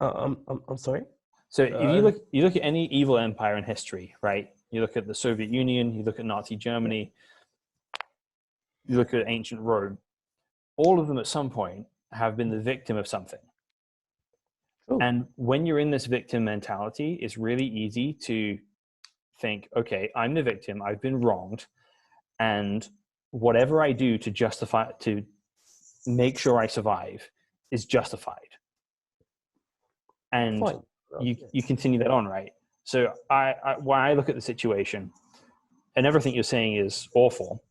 H: I'm sorry?
I: So if you look at any evil empire in history, right? You look at the Soviet Union, you look at Nazi Germany, you look at ancient Rome, all of them at some point have been the victim of something.
H: Ooh.
I: And when you're in this victim mentality, it's really easy to think, okay, I'm the victim, I've been wronged, and whatever I do to justify, to make sure I survive is justified. And you continue that on, right? So when I look at the situation, and everything you're saying is awful,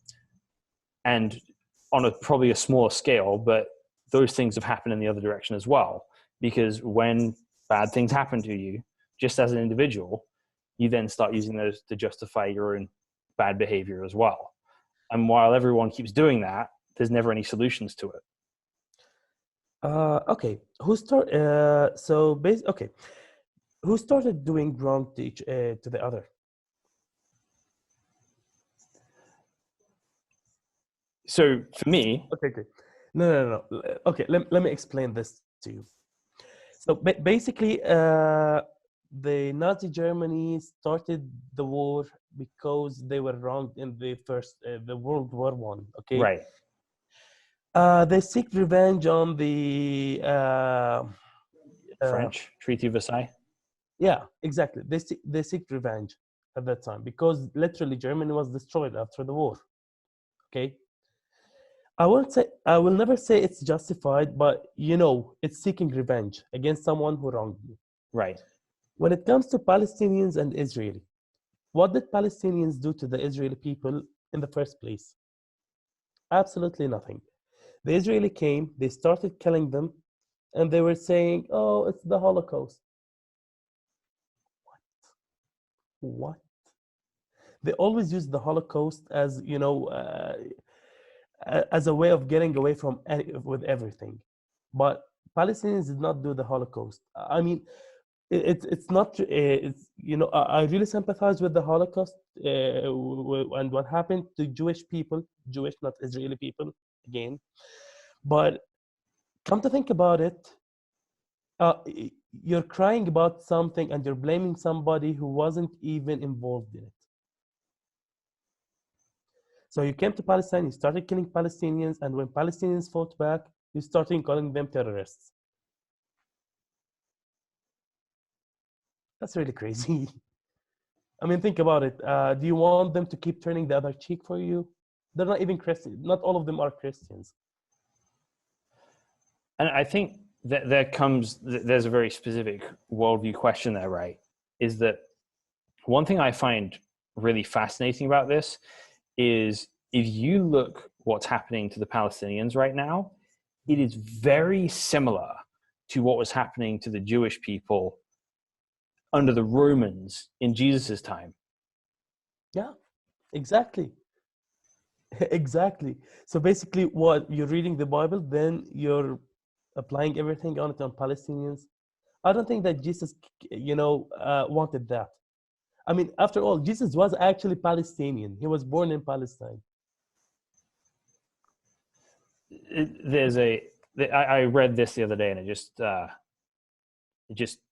I: and on probably a smaller scale, but those things have happened in the other direction as well. Because when bad things happen to you, just as an individual, you then start using those to justify your own bad behavior as well. And while everyone keeps doing that, there's never any solutions to it.
H: Okay. Who started doing wrong to the other?
I: So for me,
H: Okay. No. Okay, let me explain this to you. So basically, the Nazi Germany started the war because they were wronged in the World War One. Okay,
I: right?
H: They seek revenge on the
I: French Treaty of Versailles.
H: Yeah, exactly. They seek revenge at that time because literally Germany was destroyed after the war. Okay. I will never say it's justified, but it's seeking revenge against someone who wronged you.
I: Right.
H: When it comes to Palestinians and Israeli, what did Palestinians do to the Israeli people in the first place? Absolutely nothing. The Israeli came, they started killing them, and they were saying, oh, it's the Holocaust. What? They always use the Holocaust as, as a way of getting away with everything. But Palestinians did not do the Holocaust. I mean, it's not, I really sympathize with the Holocaust and what happened to Jewish people, Jewish, not Israeli people, again. But come to think about it, you're crying about something and you're blaming somebody who wasn't even involved in it. So you came to Palestine, you started killing Palestinians, and when Palestinians fought back, you started calling them terrorists. That's really crazy. I mean, think about it. Do you want them to keep turning the other cheek for you? They're not even Christians. Not all of them are Christians.
I: And I think that there's a very specific worldview question there, right? Is that one thing I find really fascinating about this is if you look what's happening to the Palestinians right now, it is very similar to what was happening to the Jewish people under the Romans in Jesus's time.
H: Yeah, exactly. Exactly. So basically, what you're reading the Bible, then you're applying everything on it on Palestinians. I don't think that Jesus, wanted that. I mean, after all, Jesus was actually Palestinian. He was born in Palestine.
I: I read this the other day, and it just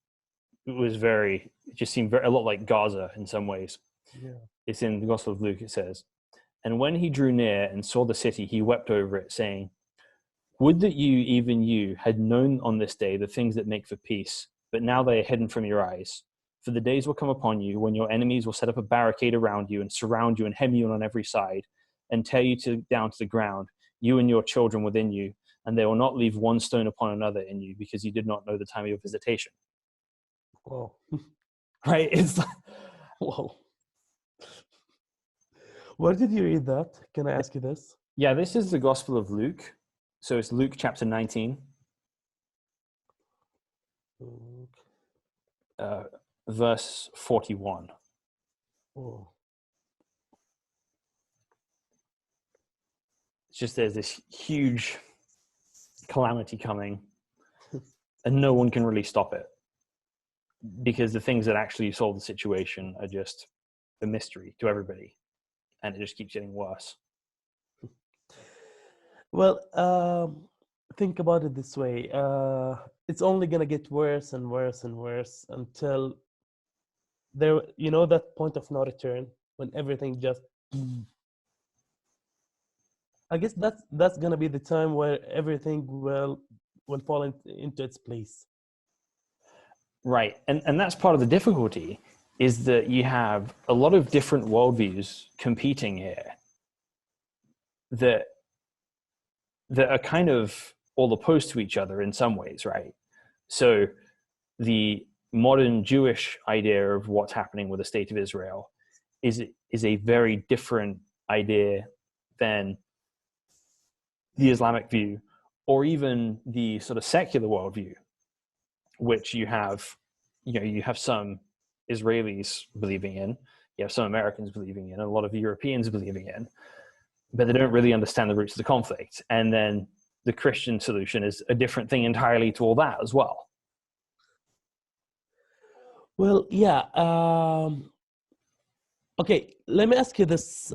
I: seemed a lot like Gaza in some ways.
H: Yeah.
I: It's in the Gospel of Luke, it says, and when he drew near and saw the city, he wept over it, saying, would that you, even you, had known on this day the things that make for peace, but now they are hidden from your eyes. For the days will come upon you when your enemies will set up a barricade around you and surround you and hem you in on every side and tear you down to the ground, you and your children within you, and they will not leave one stone upon another in you, because you did not know the time of your visitation.
H: Whoa.
I: Right? It's like,
H: Whoa. Where did you read that? Can I ask you this?
I: yeah, this is the Gospel of Luke. So it's Luke chapter 19, verse 41.
H: Oh.
I: It's just there's this huge calamity coming, and no one can really stop it, because the things that actually solve the situation are just a mystery to everybody, and it just keeps getting worse.
H: Well, think about it this way. It's only gonna get worse and worse and worse until there, that point of no return when everything just. I guess that's gonna be the time where everything will fall into its place.
I: Right. And that's part of the difficulty, is that you have a lot of different worldviews competing here that are kind of all opposed to each other in some ways, right? So the modern Jewish idea of what's happening with the state of Israel is a very different idea than the Islamic view, or even the sort of secular worldview, which you have some Israelis believing in, you have some Americans believing in, a lot of Europeans believing in, but they don't really understand the roots of the conflict. And then the Christian solution is a different thing entirely to all that as well.
H: Well, yeah. Okay, let me ask you this.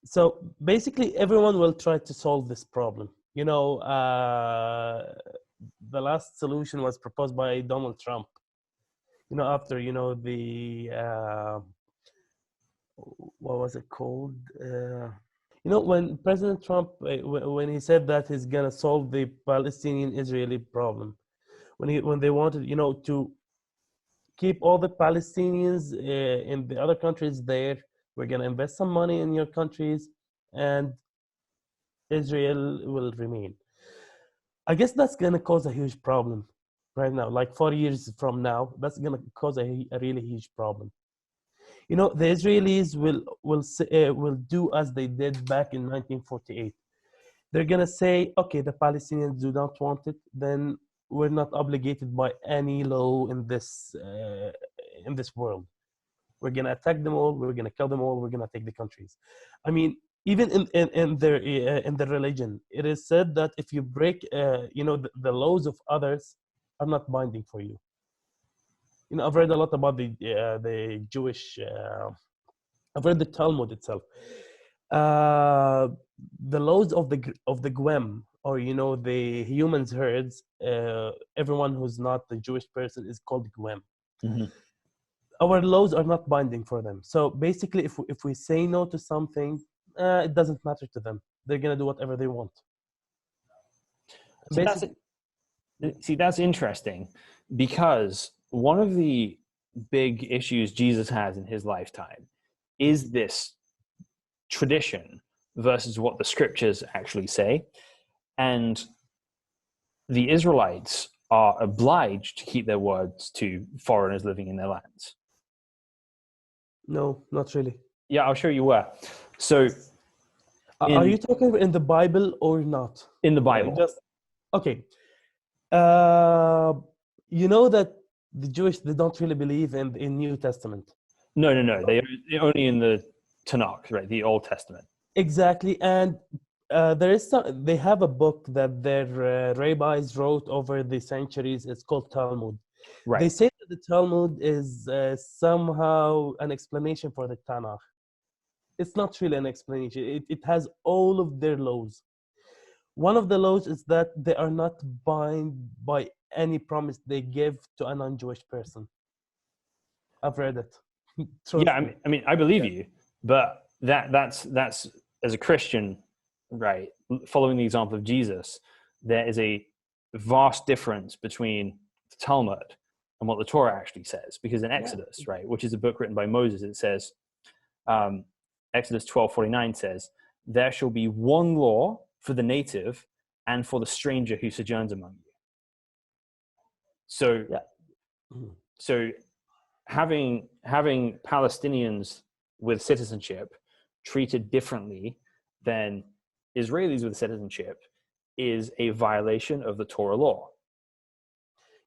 H: So basically, everyone will try to solve this problem. The last solution was proposed by Donald Trump. After the what was it called? When President Trump, when he said that he's gonna solve the Palestinian-Israeli problem, when they wanted, to keep all the Palestinians in the other countries there. We're going to invest some money in your countries, and Israel will remain. I guess that's going to cause a huge problem right now. Like 4 years from now, that's going to cause a really huge problem. The Israelis will do as they did back in 1948. They're going to say, okay, the Palestinians do not want it, then we're not obligated by any law in this world. We're gonna attack them all. We're gonna kill them all. We're gonna take the countries. I mean, even in their religion, it is said that if you break, the laws of others are not binding for you. I've read a lot about the Jewish. I've read the Talmud itself. The laws of the Gwem, or the humans herds. Everyone who's not the Jewish person is called Gwem.
I: Mm-hmm.
H: Our laws are not binding for them. So basically, if we say no to something, it doesn't matter to them. They're gonna do whatever they want.
I: That's interesting, because one of the big issues Jesus has in his lifetime is this tradition versus what the scriptures actually say. And the Israelites are obliged to keep their words to foreigners living in their lands.
H: No, not really.
I: Yeah, I'll show you where. So,
H: are you talking in the Bible or not?
I: In the Bible.
H: Okay. That the Jewish, they don't really believe in New Testament.
I: No. They're only in the Tanakh, right? The Old Testament.
H: Exactly. And they have a book that their rabbis wrote over the centuries. It's called Talmud.
I: Right.
H: They say that the Talmud is somehow an explanation for the Tanakh. It's not really an explanation. It has all of their laws. One of the laws is that they are not bound by any promise they give to a non-Jewish person. I've read it.
I: Yeah, I mean, I believe you, but that's as a Christian, right? Following the example of Jesus, there is a vast difference between the Talmud and what the Torah actually says. Because in Exodus, right, which is a book written by Moses, it says, Exodus 12:49 says, there shall be one law for the native and for the stranger who sojourns among you. So, so having Palestinians with citizenship treated differently than Israelis with citizenship is a violation of the Torah law.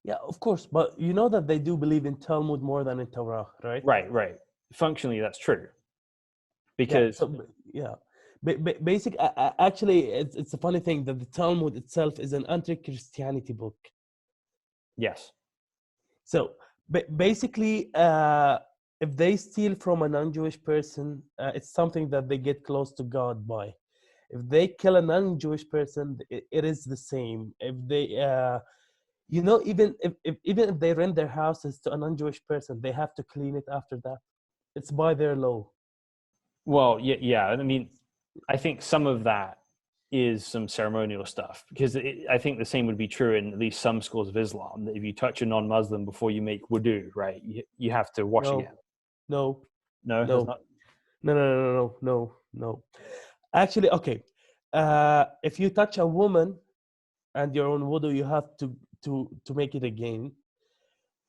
H: Yeah, of course, but you know that they do believe in Talmud more than in Torah, right?
I: Right. Functionally, that's true. Because
H: Actually, it's a funny thing that the Talmud itself is an anti-Christianity book.
I: yes,
H: So basically, if they steal from a non-Jewish person, it's something that they get close to God by. If they kill a non-Jewish person, it is the same. If they, even if they rent their houses to a non-Jewish person, they have to clean it after that. It's by their law.
I: well, yeah. I mean, I think some of that is some ceremonial stuff, because I think the same would be true in at least some schools of Islam, that if you touch a non-Muslim before you make wudu, right, you have to wash again.
H: No.
I: That's not.
H: No. Actually, okay. If you touch a woman and you're on wudu, you have to make it again.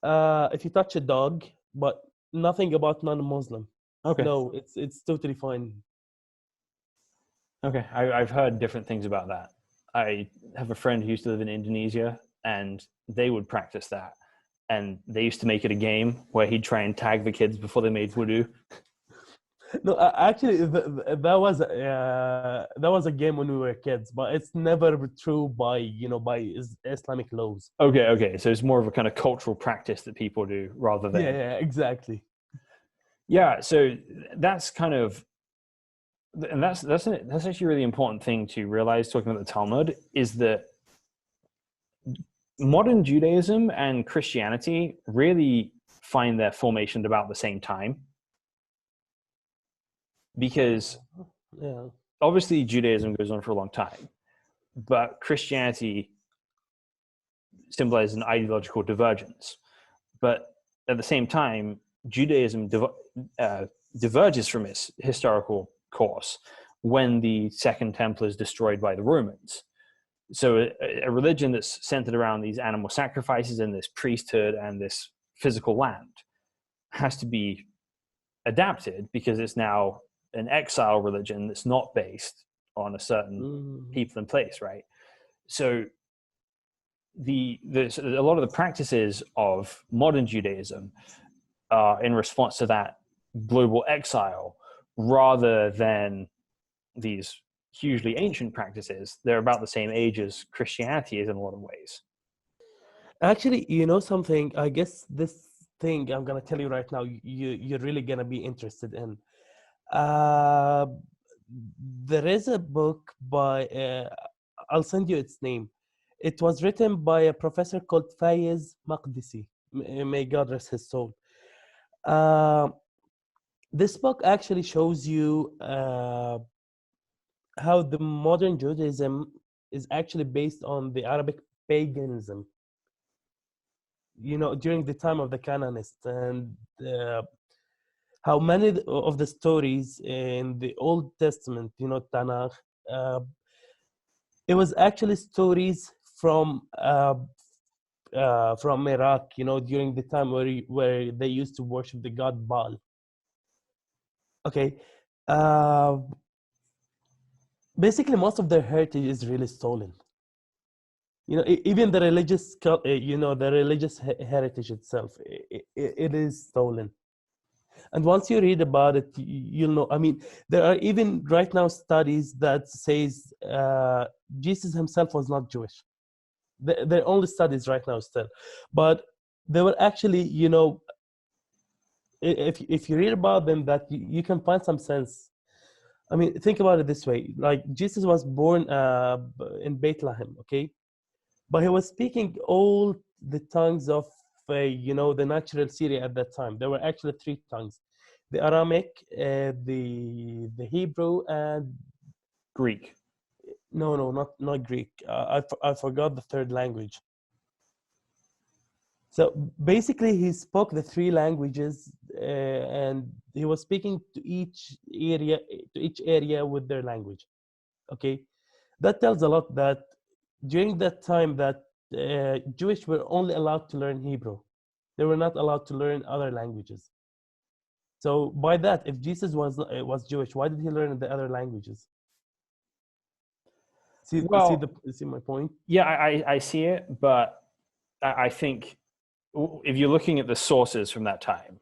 H: If you touch a dog, but nothing about non-Muslim.
I: Okay.
H: No, it's totally fine.
I: Okay, I've heard different things about that. I have a friend who used to live in Indonesia, and they would practice that. And they used to make it a game where he'd try and tag the kids before they made wudu.
H: No, actually, that was a game when we were kids, but it's never true by Islamic laws.
I: Okay. So it's more of a kind of cultural practice that people do rather than.
H: Yeah, exactly.
I: Yeah, so that's kind of, and that's actually a really important thing to realize talking about the Talmud, is that modern Judaism and Christianity really find their formation at about the same time. Because obviously Judaism goes on for a long time, but Christianity symbolizes an ideological divergence. But at the same time, Judaism diverges from its historical course when the Second Temple is destroyed by the Romans. So a religion that's centered around these animal sacrifices and this priesthood and this physical land has to be adapted, because it's now an exile religion that's not based on a certain people and place, right? So a lot of the practices of modern Judaism are in response to that global exile, rather than these hugely ancient practices. They're about the same age as Christianity is in a lot of ways.
H: Actually, you know something? I guess this thing I'm gonna tell you right now, you're really gonna be interested in. There is a book by, I'll send you its name. It was written by a professor called Fayez Maqdisi. May God rest his soul. This book actually shows you how the modern Judaism is actually based on the Arabic paganism, during the time of the Canaanists, and how many of the stories in the Old Testament, Tanakh, it was actually stories from Iraq, during the time where they used to worship the god Baal. Okay. Basically, most of their heritage is really stolen. Even the religious, the religious heritage itself, it is stolen. And once you read about it, you'll know. I mean, there are even right now studies that says Jesus himself was not Jewish. They're only studies right now still, but they were actually, if you read about them, that you can find some sense. I mean, think about it this way: like Jesus was born in Bethlehem, okay, but he was speaking all the tongues of the natural Syria at that time. There were actually 3 tongues: the Aramaic, the Hebrew, and
I: Greek.
H: No, not Greek. I forgot the third language. So basically, he spoke the three languages, and he was speaking to each area with their language. Okay, that tells a lot that during that time that Jewish were only allowed to learn Hebrew. They were not allowed to learn other languages. So by that, if Jesus was Jewish, why did he learn the other languages? See my point?
I: Yeah, I see it, but I think if you're looking at the sources from that time,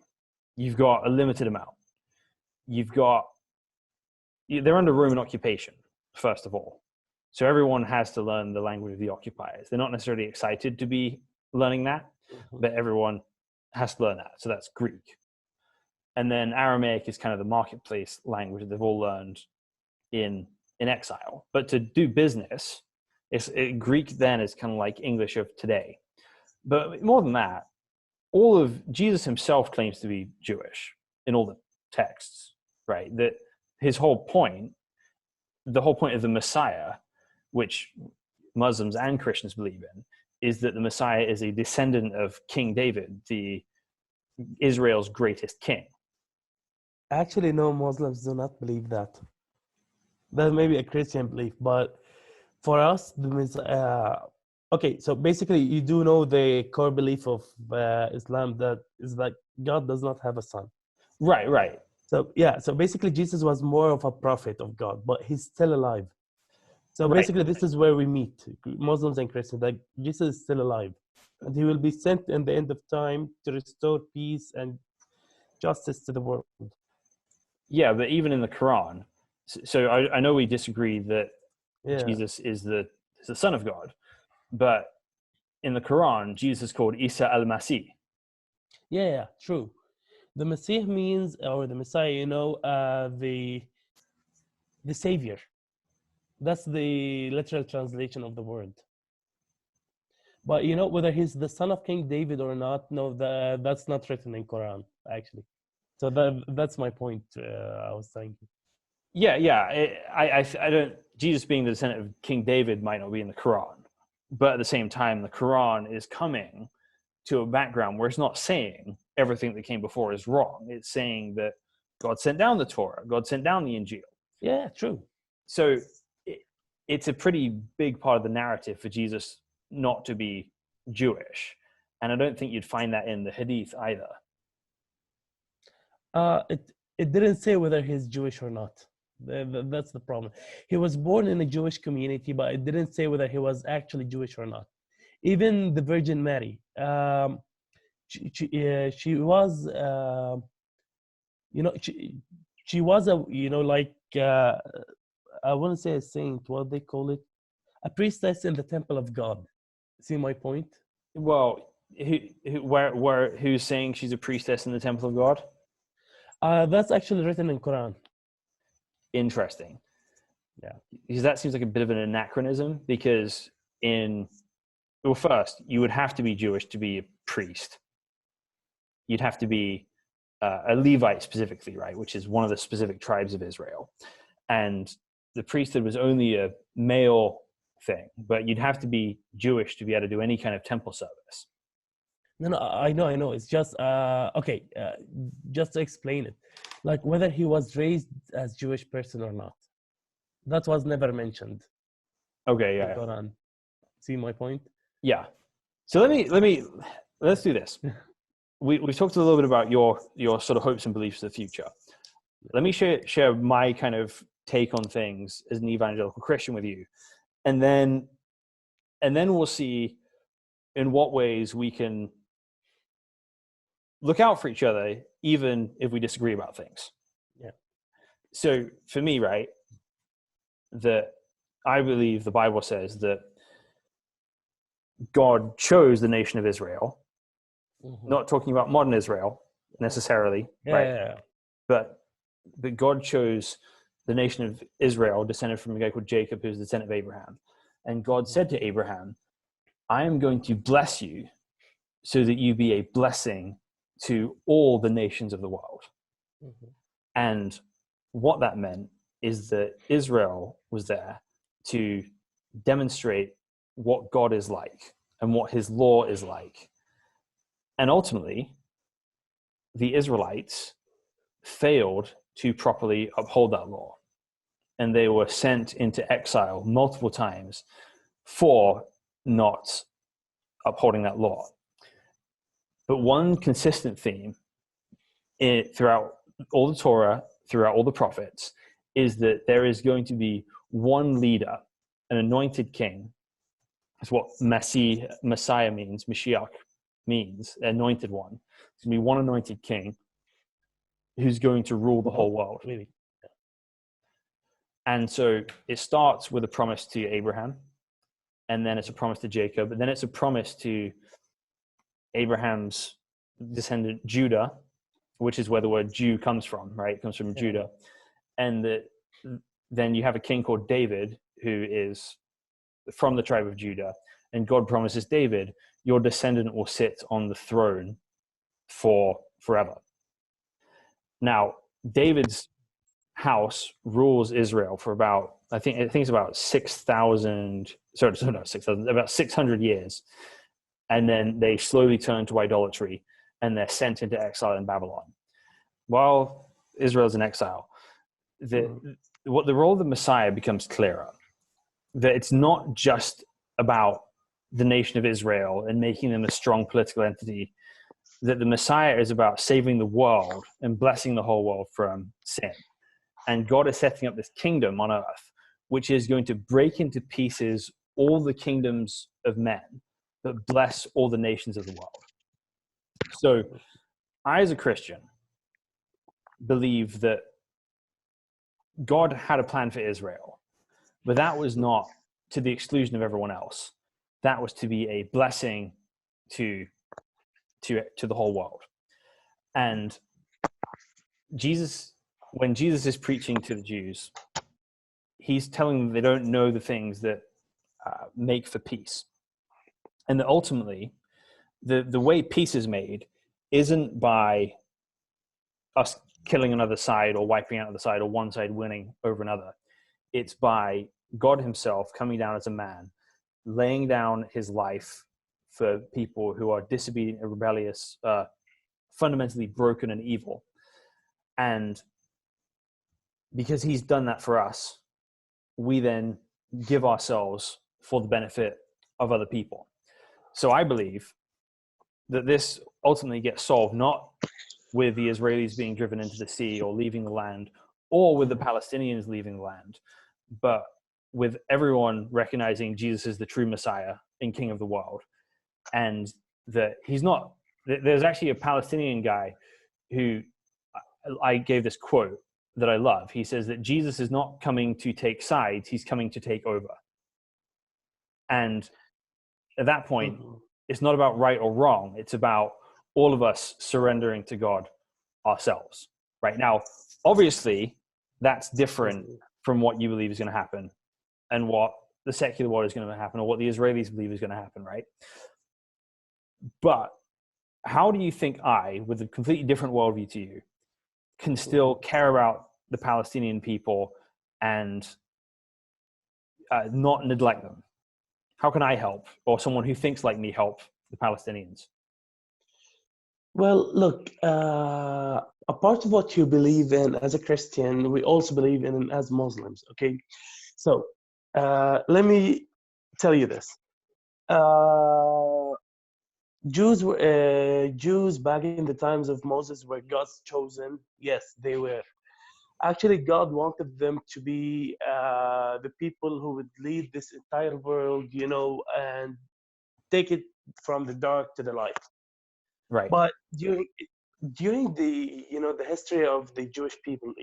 I: you've got a limited amount. They're under Roman occupation, first of all. So everyone has to learn the language of the occupiers. They're not necessarily excited to be learning that, but everyone has to learn that. So that's Greek. And then Aramaic is kind of the marketplace language that they've all learned in exile. But to do business, Greek then is kind of like English of today. But more than that, all of Jesus himself claims to be Jewish in all the texts, right? That the whole point of the Messiah, which Muslims and Christians believe in, is that the Messiah is a descendant of King David, Israel's greatest king.
H: Actually, no, Muslims do not believe that. That may be a Christian belief, but for us, okay, so basically, you do know the core belief of Islam that is that God does not have a son.
I: Right.
H: So yeah, so basically, Jesus was more of a prophet of God, but he's still alive. So basically, this is where we meet, Muslims and Christians. Like Jesus is still alive, and he will be sent in the end of time to restore peace and justice to the world.
I: Yeah, but even in the Quran, so I know we disagree that Jesus is the Son of God, but in the Quran, Jesus is called Isa al-Masih.
H: Yeah, true. The Messiah means, or the Messiah, the Savior. That's the literal translation of the word. But whether he's the son of King David or not, no, that's not written in Quran, actually. So that's my point. I was saying.
I: Yeah. I don't. Jesus being the descendant of King David might not be in the Quran, but at the same time, the Quran is coming to a background where it's not saying everything that came before is wrong. It's saying that God sent down the Torah, God sent down the Injil.
H: Yeah, true.
I: So it's a pretty big part of the narrative for Jesus not to be Jewish, and I don't think you'd find that in the Hadith either.
H: It didn't say whether he's Jewish or not. That's the problem. He was born in a Jewish community, but it didn't say whether he was actually Jewish or not. Even the Virgin Mary, she was, she was I wouldn't say a saint. What they call it, a priestess in the temple of God. See my point?
I: Well, who's saying she's a priestess in the temple of God?
H: That's actually written in Quran.
I: Interesting.
H: Yeah,
I: because that seems like a bit of an anachronism. Because first, you would have to be Jewish to be a priest. You'd have to be a Levite specifically, right? Which is one of the specific tribes of Israel, and the priesthood was only a male thing. But you'd have to be Jewish to be able to do any kind of temple service.
H: No, I know. It's just okay. Just to explain it, like whether he was raised as Jewish person or not, that was never mentioned.
I: Okay, yeah.
H: Quran. See my point?
I: Yeah. So let's do this. We've talked a little bit about your sort of hopes and beliefs for the future. Let me share my kind of take on things as an evangelical Christian with you, and then we'll see in what ways we can look out for each other, even if we disagree about things.
H: Yeah.
I: So for me, right, that I believe the Bible says that God chose the nation of Israel, not talking about modern Israel necessarily, right?
H: Yeah.
I: But God chose the nation of Israel, descended from a guy called Jacob, who's the descendant of Abraham. And God said to Abraham, I am going to bless you so that you be a blessing to all the nations of the world. And what that meant is that Israel was there to demonstrate what God is like and what his law is like. And ultimately, the Israelites failed to properly uphold that law. And they were sent into exile multiple times for not upholding that law. But one consistent theme throughout all the Torah, throughout all the prophets, is that there is going to be one leader, an anointed king. That's what Messiah means, Mashiach means, anointed one. There's going to be one anointed king who's going to rule the whole world.
H: Really?
I: And so it starts with a promise to Abraham, and then it's a promise to Jacob, and then it's a promise to Abraham's descendant Judah, which is where the word Jew comes from, right? It comes from Judah. And then you have a king called David, who is from the tribe of Judah. And God promises David, your descendant will sit on the throne for forever. Now, David's house rules Israel for about, I think it's about 600 years. And then they slowly turn to idolatry, and they're sent into exile in Babylon. While Israel's in exile, the role of the Messiah becomes clearer. That it's not just about the nation of Israel and making them a strong political entity, that the Messiah is about saving the world and blessing the whole world from sin. And God is setting up this kingdom on earth, which is going to break into pieces all the kingdoms of men, but bless all the nations of the world. So I, as a Christian, believe that God had a plan for Israel, but that was not to the exclusion of everyone else. That was to be a blessing to the whole world. And Jesus, when Jesus is preaching to the Jews, he's telling them they don't know the things that make for peace. And that ultimately, the way peace is made isn't by us killing another side or wiping out the side or one side winning over another. It's by God himself coming down as a man, laying down his life for people who are disobedient and rebellious, fundamentally broken and evil. And because he's done that for us, we then give ourselves for the benefit of other people. So I believe that this ultimately gets solved not with the Israelis being driven into the sea or leaving the land, or with the Palestinians leaving the land, but with everyone recognizing Jesus is the true Messiah and King of the world. And that he's not, there's actually a Palestinian guy who I gave this quote that I love. He says that Jesus is not coming to take sides, he's coming to take over. And at that point, it's not about right or wrong. It's about all of us surrendering to God ourselves. Right now, obviously, that's different from what you believe is going to happen and what the secular world is going to happen or what the Israelis believe is going to happen, right? But how do you think I, with a completely different worldview to you, can still care about the Palestinian people and not neglect them? How can I help, or someone who thinks like me help the Palestinians?
H: Well, look, a part of what you believe in as a Christian, we also believe in as Muslims, okay? So let me tell you this. Jews back in the times of Moses were God's chosen. Yes, they were. Actually, God wanted them to be the people who would lead this entire world, you know, and take it from the dark to the light.
I: Right.
H: But during the, you know, the history of the Jewish people,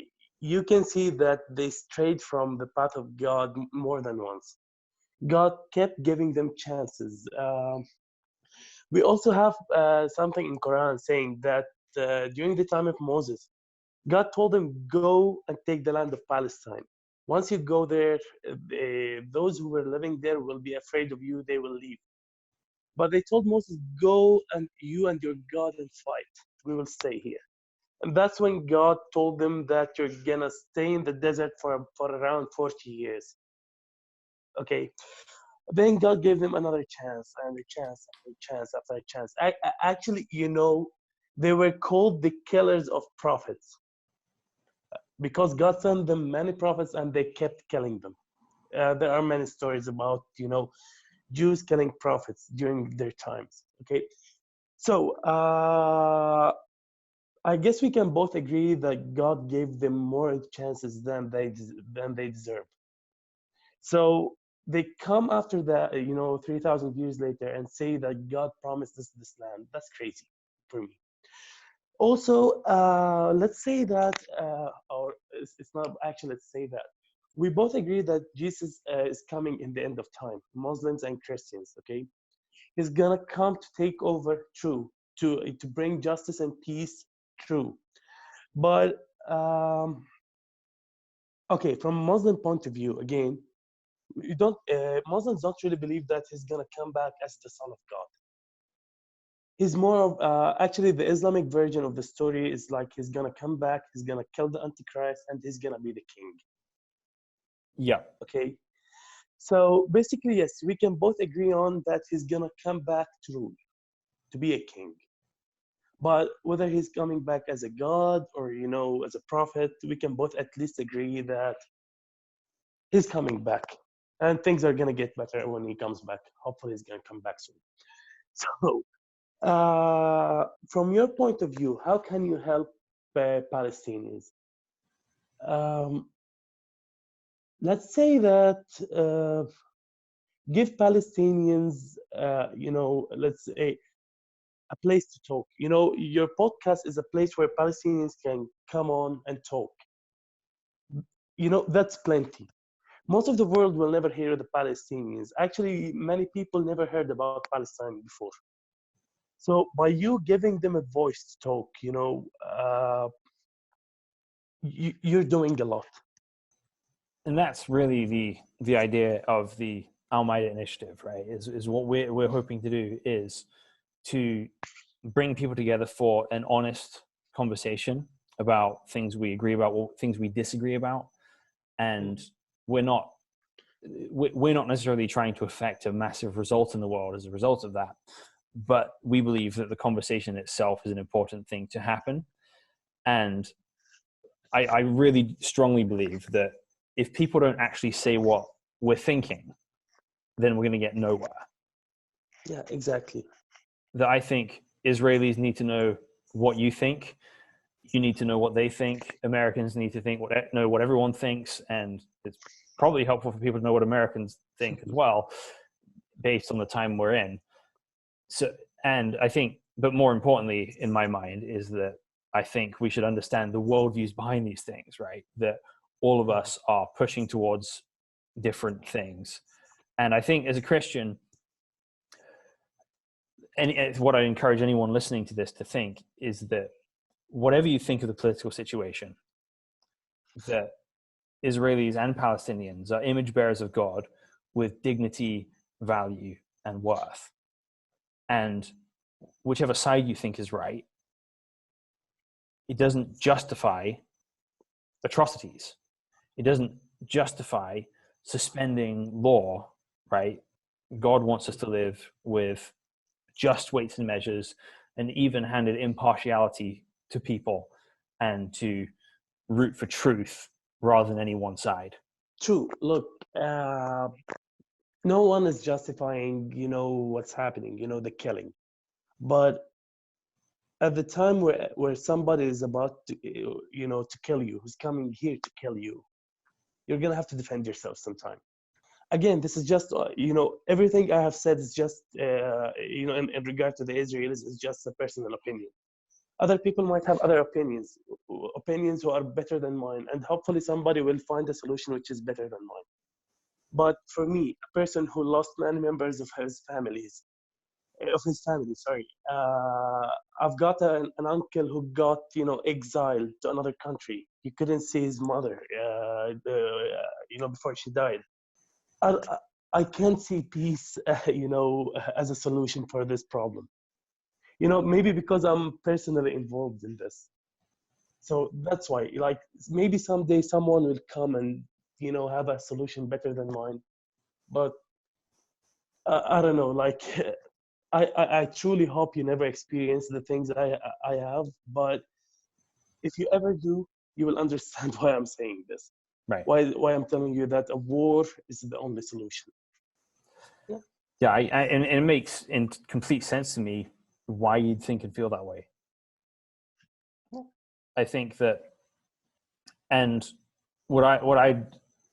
H: you can see that they strayed from the path of God more than once. God kept giving them chances. We also have something in Quran saying that during the time of Moses, God told him, go and take the land of Palestine. Once you go there, those who were living there will be afraid of you, they will leave. But they told Moses, go and you and your God and fight. We will stay here. And that's when God told them that you're gonna stay in the desert for around 40 years. Okay. Then God gave them another chance and a chance after chance after chance. Actually, they were called the killers of prophets because God sent them many prophets and they kept killing them. There are many stories about, Jews killing prophets during their times. Okay, so I guess we can both agree that God gave them more chances than they deserve. So they come after that, 3,000 years later, and say that God promised us this land. That's crazy for me. Also, let's say that, or it's not actually, let's say that we both agree that Jesus is coming in the end of time, Muslims and Christians, okay? He's gonna come to take over, true, to bring justice and peace, true. But, okay, from Muslim point of view, again, Muslims don't really believe that he's gonna come back as the Son of God. He's more of, actually, the Islamic version of the story is like he's gonna come back, he's gonna kill the Antichrist, and he's gonna be the king.
I: Yeah.
H: Okay, so basically, yes, we can both agree on that he's gonna come back to rule, to be a king. But whether he's coming back as a god or, as a prophet, we can both at least agree that he's coming back, and things are gonna get better when he comes back. Hopefully, he's gonna come back soon. So, from your point of view, how can you help Palestinians? Let's say that, give Palestinians, let's say, a place to talk. Your podcast is a place where Palestinians can come on and talk. That's plenty. Most of the world will never hear the Palestinians. Actually, many people never heard about Palestine before. So by you giving them a voice to talk, you're doing a lot.
I: And that's really the idea of the Al-Maida initiative, right? Is what we're hoping to do is to bring people together for an honest conversation about things we agree about, things we disagree about, and we're not necessarily trying to affect a massive result in the world as a result of that, but we believe that the conversation itself is an important thing to happen. And I really strongly believe that if people don't actually say what we're thinking, then we're going to get nowhere.
H: Yeah, exactly.
I: That I think Israelis need to know what you think. You need to know what they think. Americans need to know what everyone thinks. And it's probably helpful for people to know what Americans think as well, based on the time we're in. So, and I think, but more importantly, in my mind, is that I think we should understand the worldviews behind these things, right? That all of us are pushing towards different things. And I think as a Christian, and what I encourage anyone listening to this to think is that whatever you think of the political situation, that Israelis and Palestinians are image bearers of God with dignity, value, and worth. And whichever side you think is right, it doesn't justify atrocities. It doesn't justify suspending law, right? God wants us to live with just weights and measures and even-handed impartiality to people, and to root for truth rather than any one side.
H: True. Look, no one is justifying, what's happening, the killing. But at the time where somebody is about to, to kill you, who's coming here to kill you, you're gonna have to defend yourself sometime. Again, this is just, everything I have said is just, in regard to the Israelis, is just a personal opinion. Other people might have other opinions who are better than mine, and hopefully somebody will find a solution which is better than mine. But for me, a person who lost many members of his family, sorry, I've got an uncle who got, exiled to another country. He couldn't see his mother, before she died. I can't see peace, as a solution for this problem. Maybe because I'm personally involved in this. So that's why, like, maybe someday someone will come and, have a solution better than mine. But I don't know, like I truly hope you never experience the things I have, but if you ever do, you will understand why I'm saying this.
I: Right.
H: Why I'm telling you that a war is the only solution.
I: Yeah, and it makes in complete sense to me why you'd think and feel that way. I think that, and what I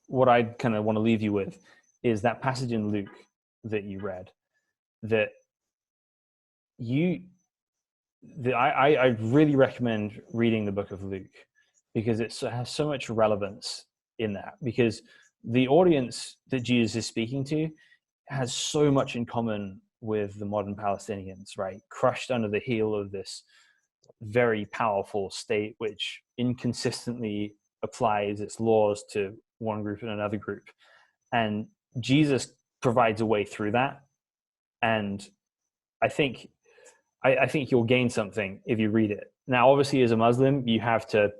I: kind of want to leave you with is that passage in Luke that you read, that I really recommend reading the book of Luke, because it has so much relevance in that, because the audience that Jesus is speaking to has so much in common with the modern Palestinians, right? Crushed under the heel of this very powerful state, which inconsistently applies its laws to one group and another group. And Jesus provides a way through that. And I think you'll gain something if you read it. Now, obviously, as a Muslim, you have to,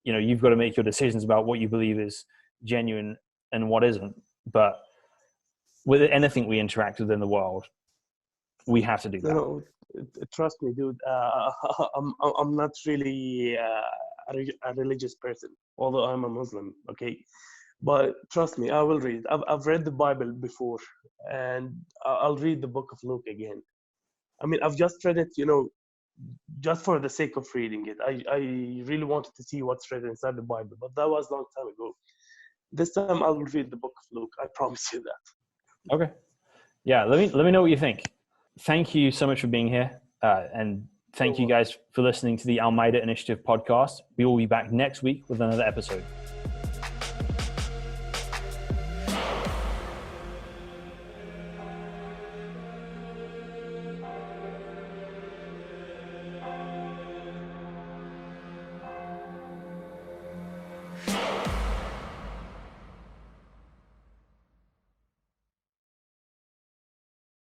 I: you've got to make your decisions about what you believe is genuine and what isn't. But with anything we interact with in the world, we have to do that.
H: No, trust me, dude. I'm not really a religious person, although I'm a Muslim. Okay, but trust me, I will read. I've read the Bible before, and I'll read the book of Luke again. I mean, I've just read it, just for the sake of reading it. I really wanted to see what's written inside the Bible, but that was a long time ago. This time I'll read the book of Luke. I promise you that.
I: Okay. Yeah, let me know what you think. Thank you so much for being here. And thank you guys for listening to the Almeida Initiative podcast. We will be back next week with another episode.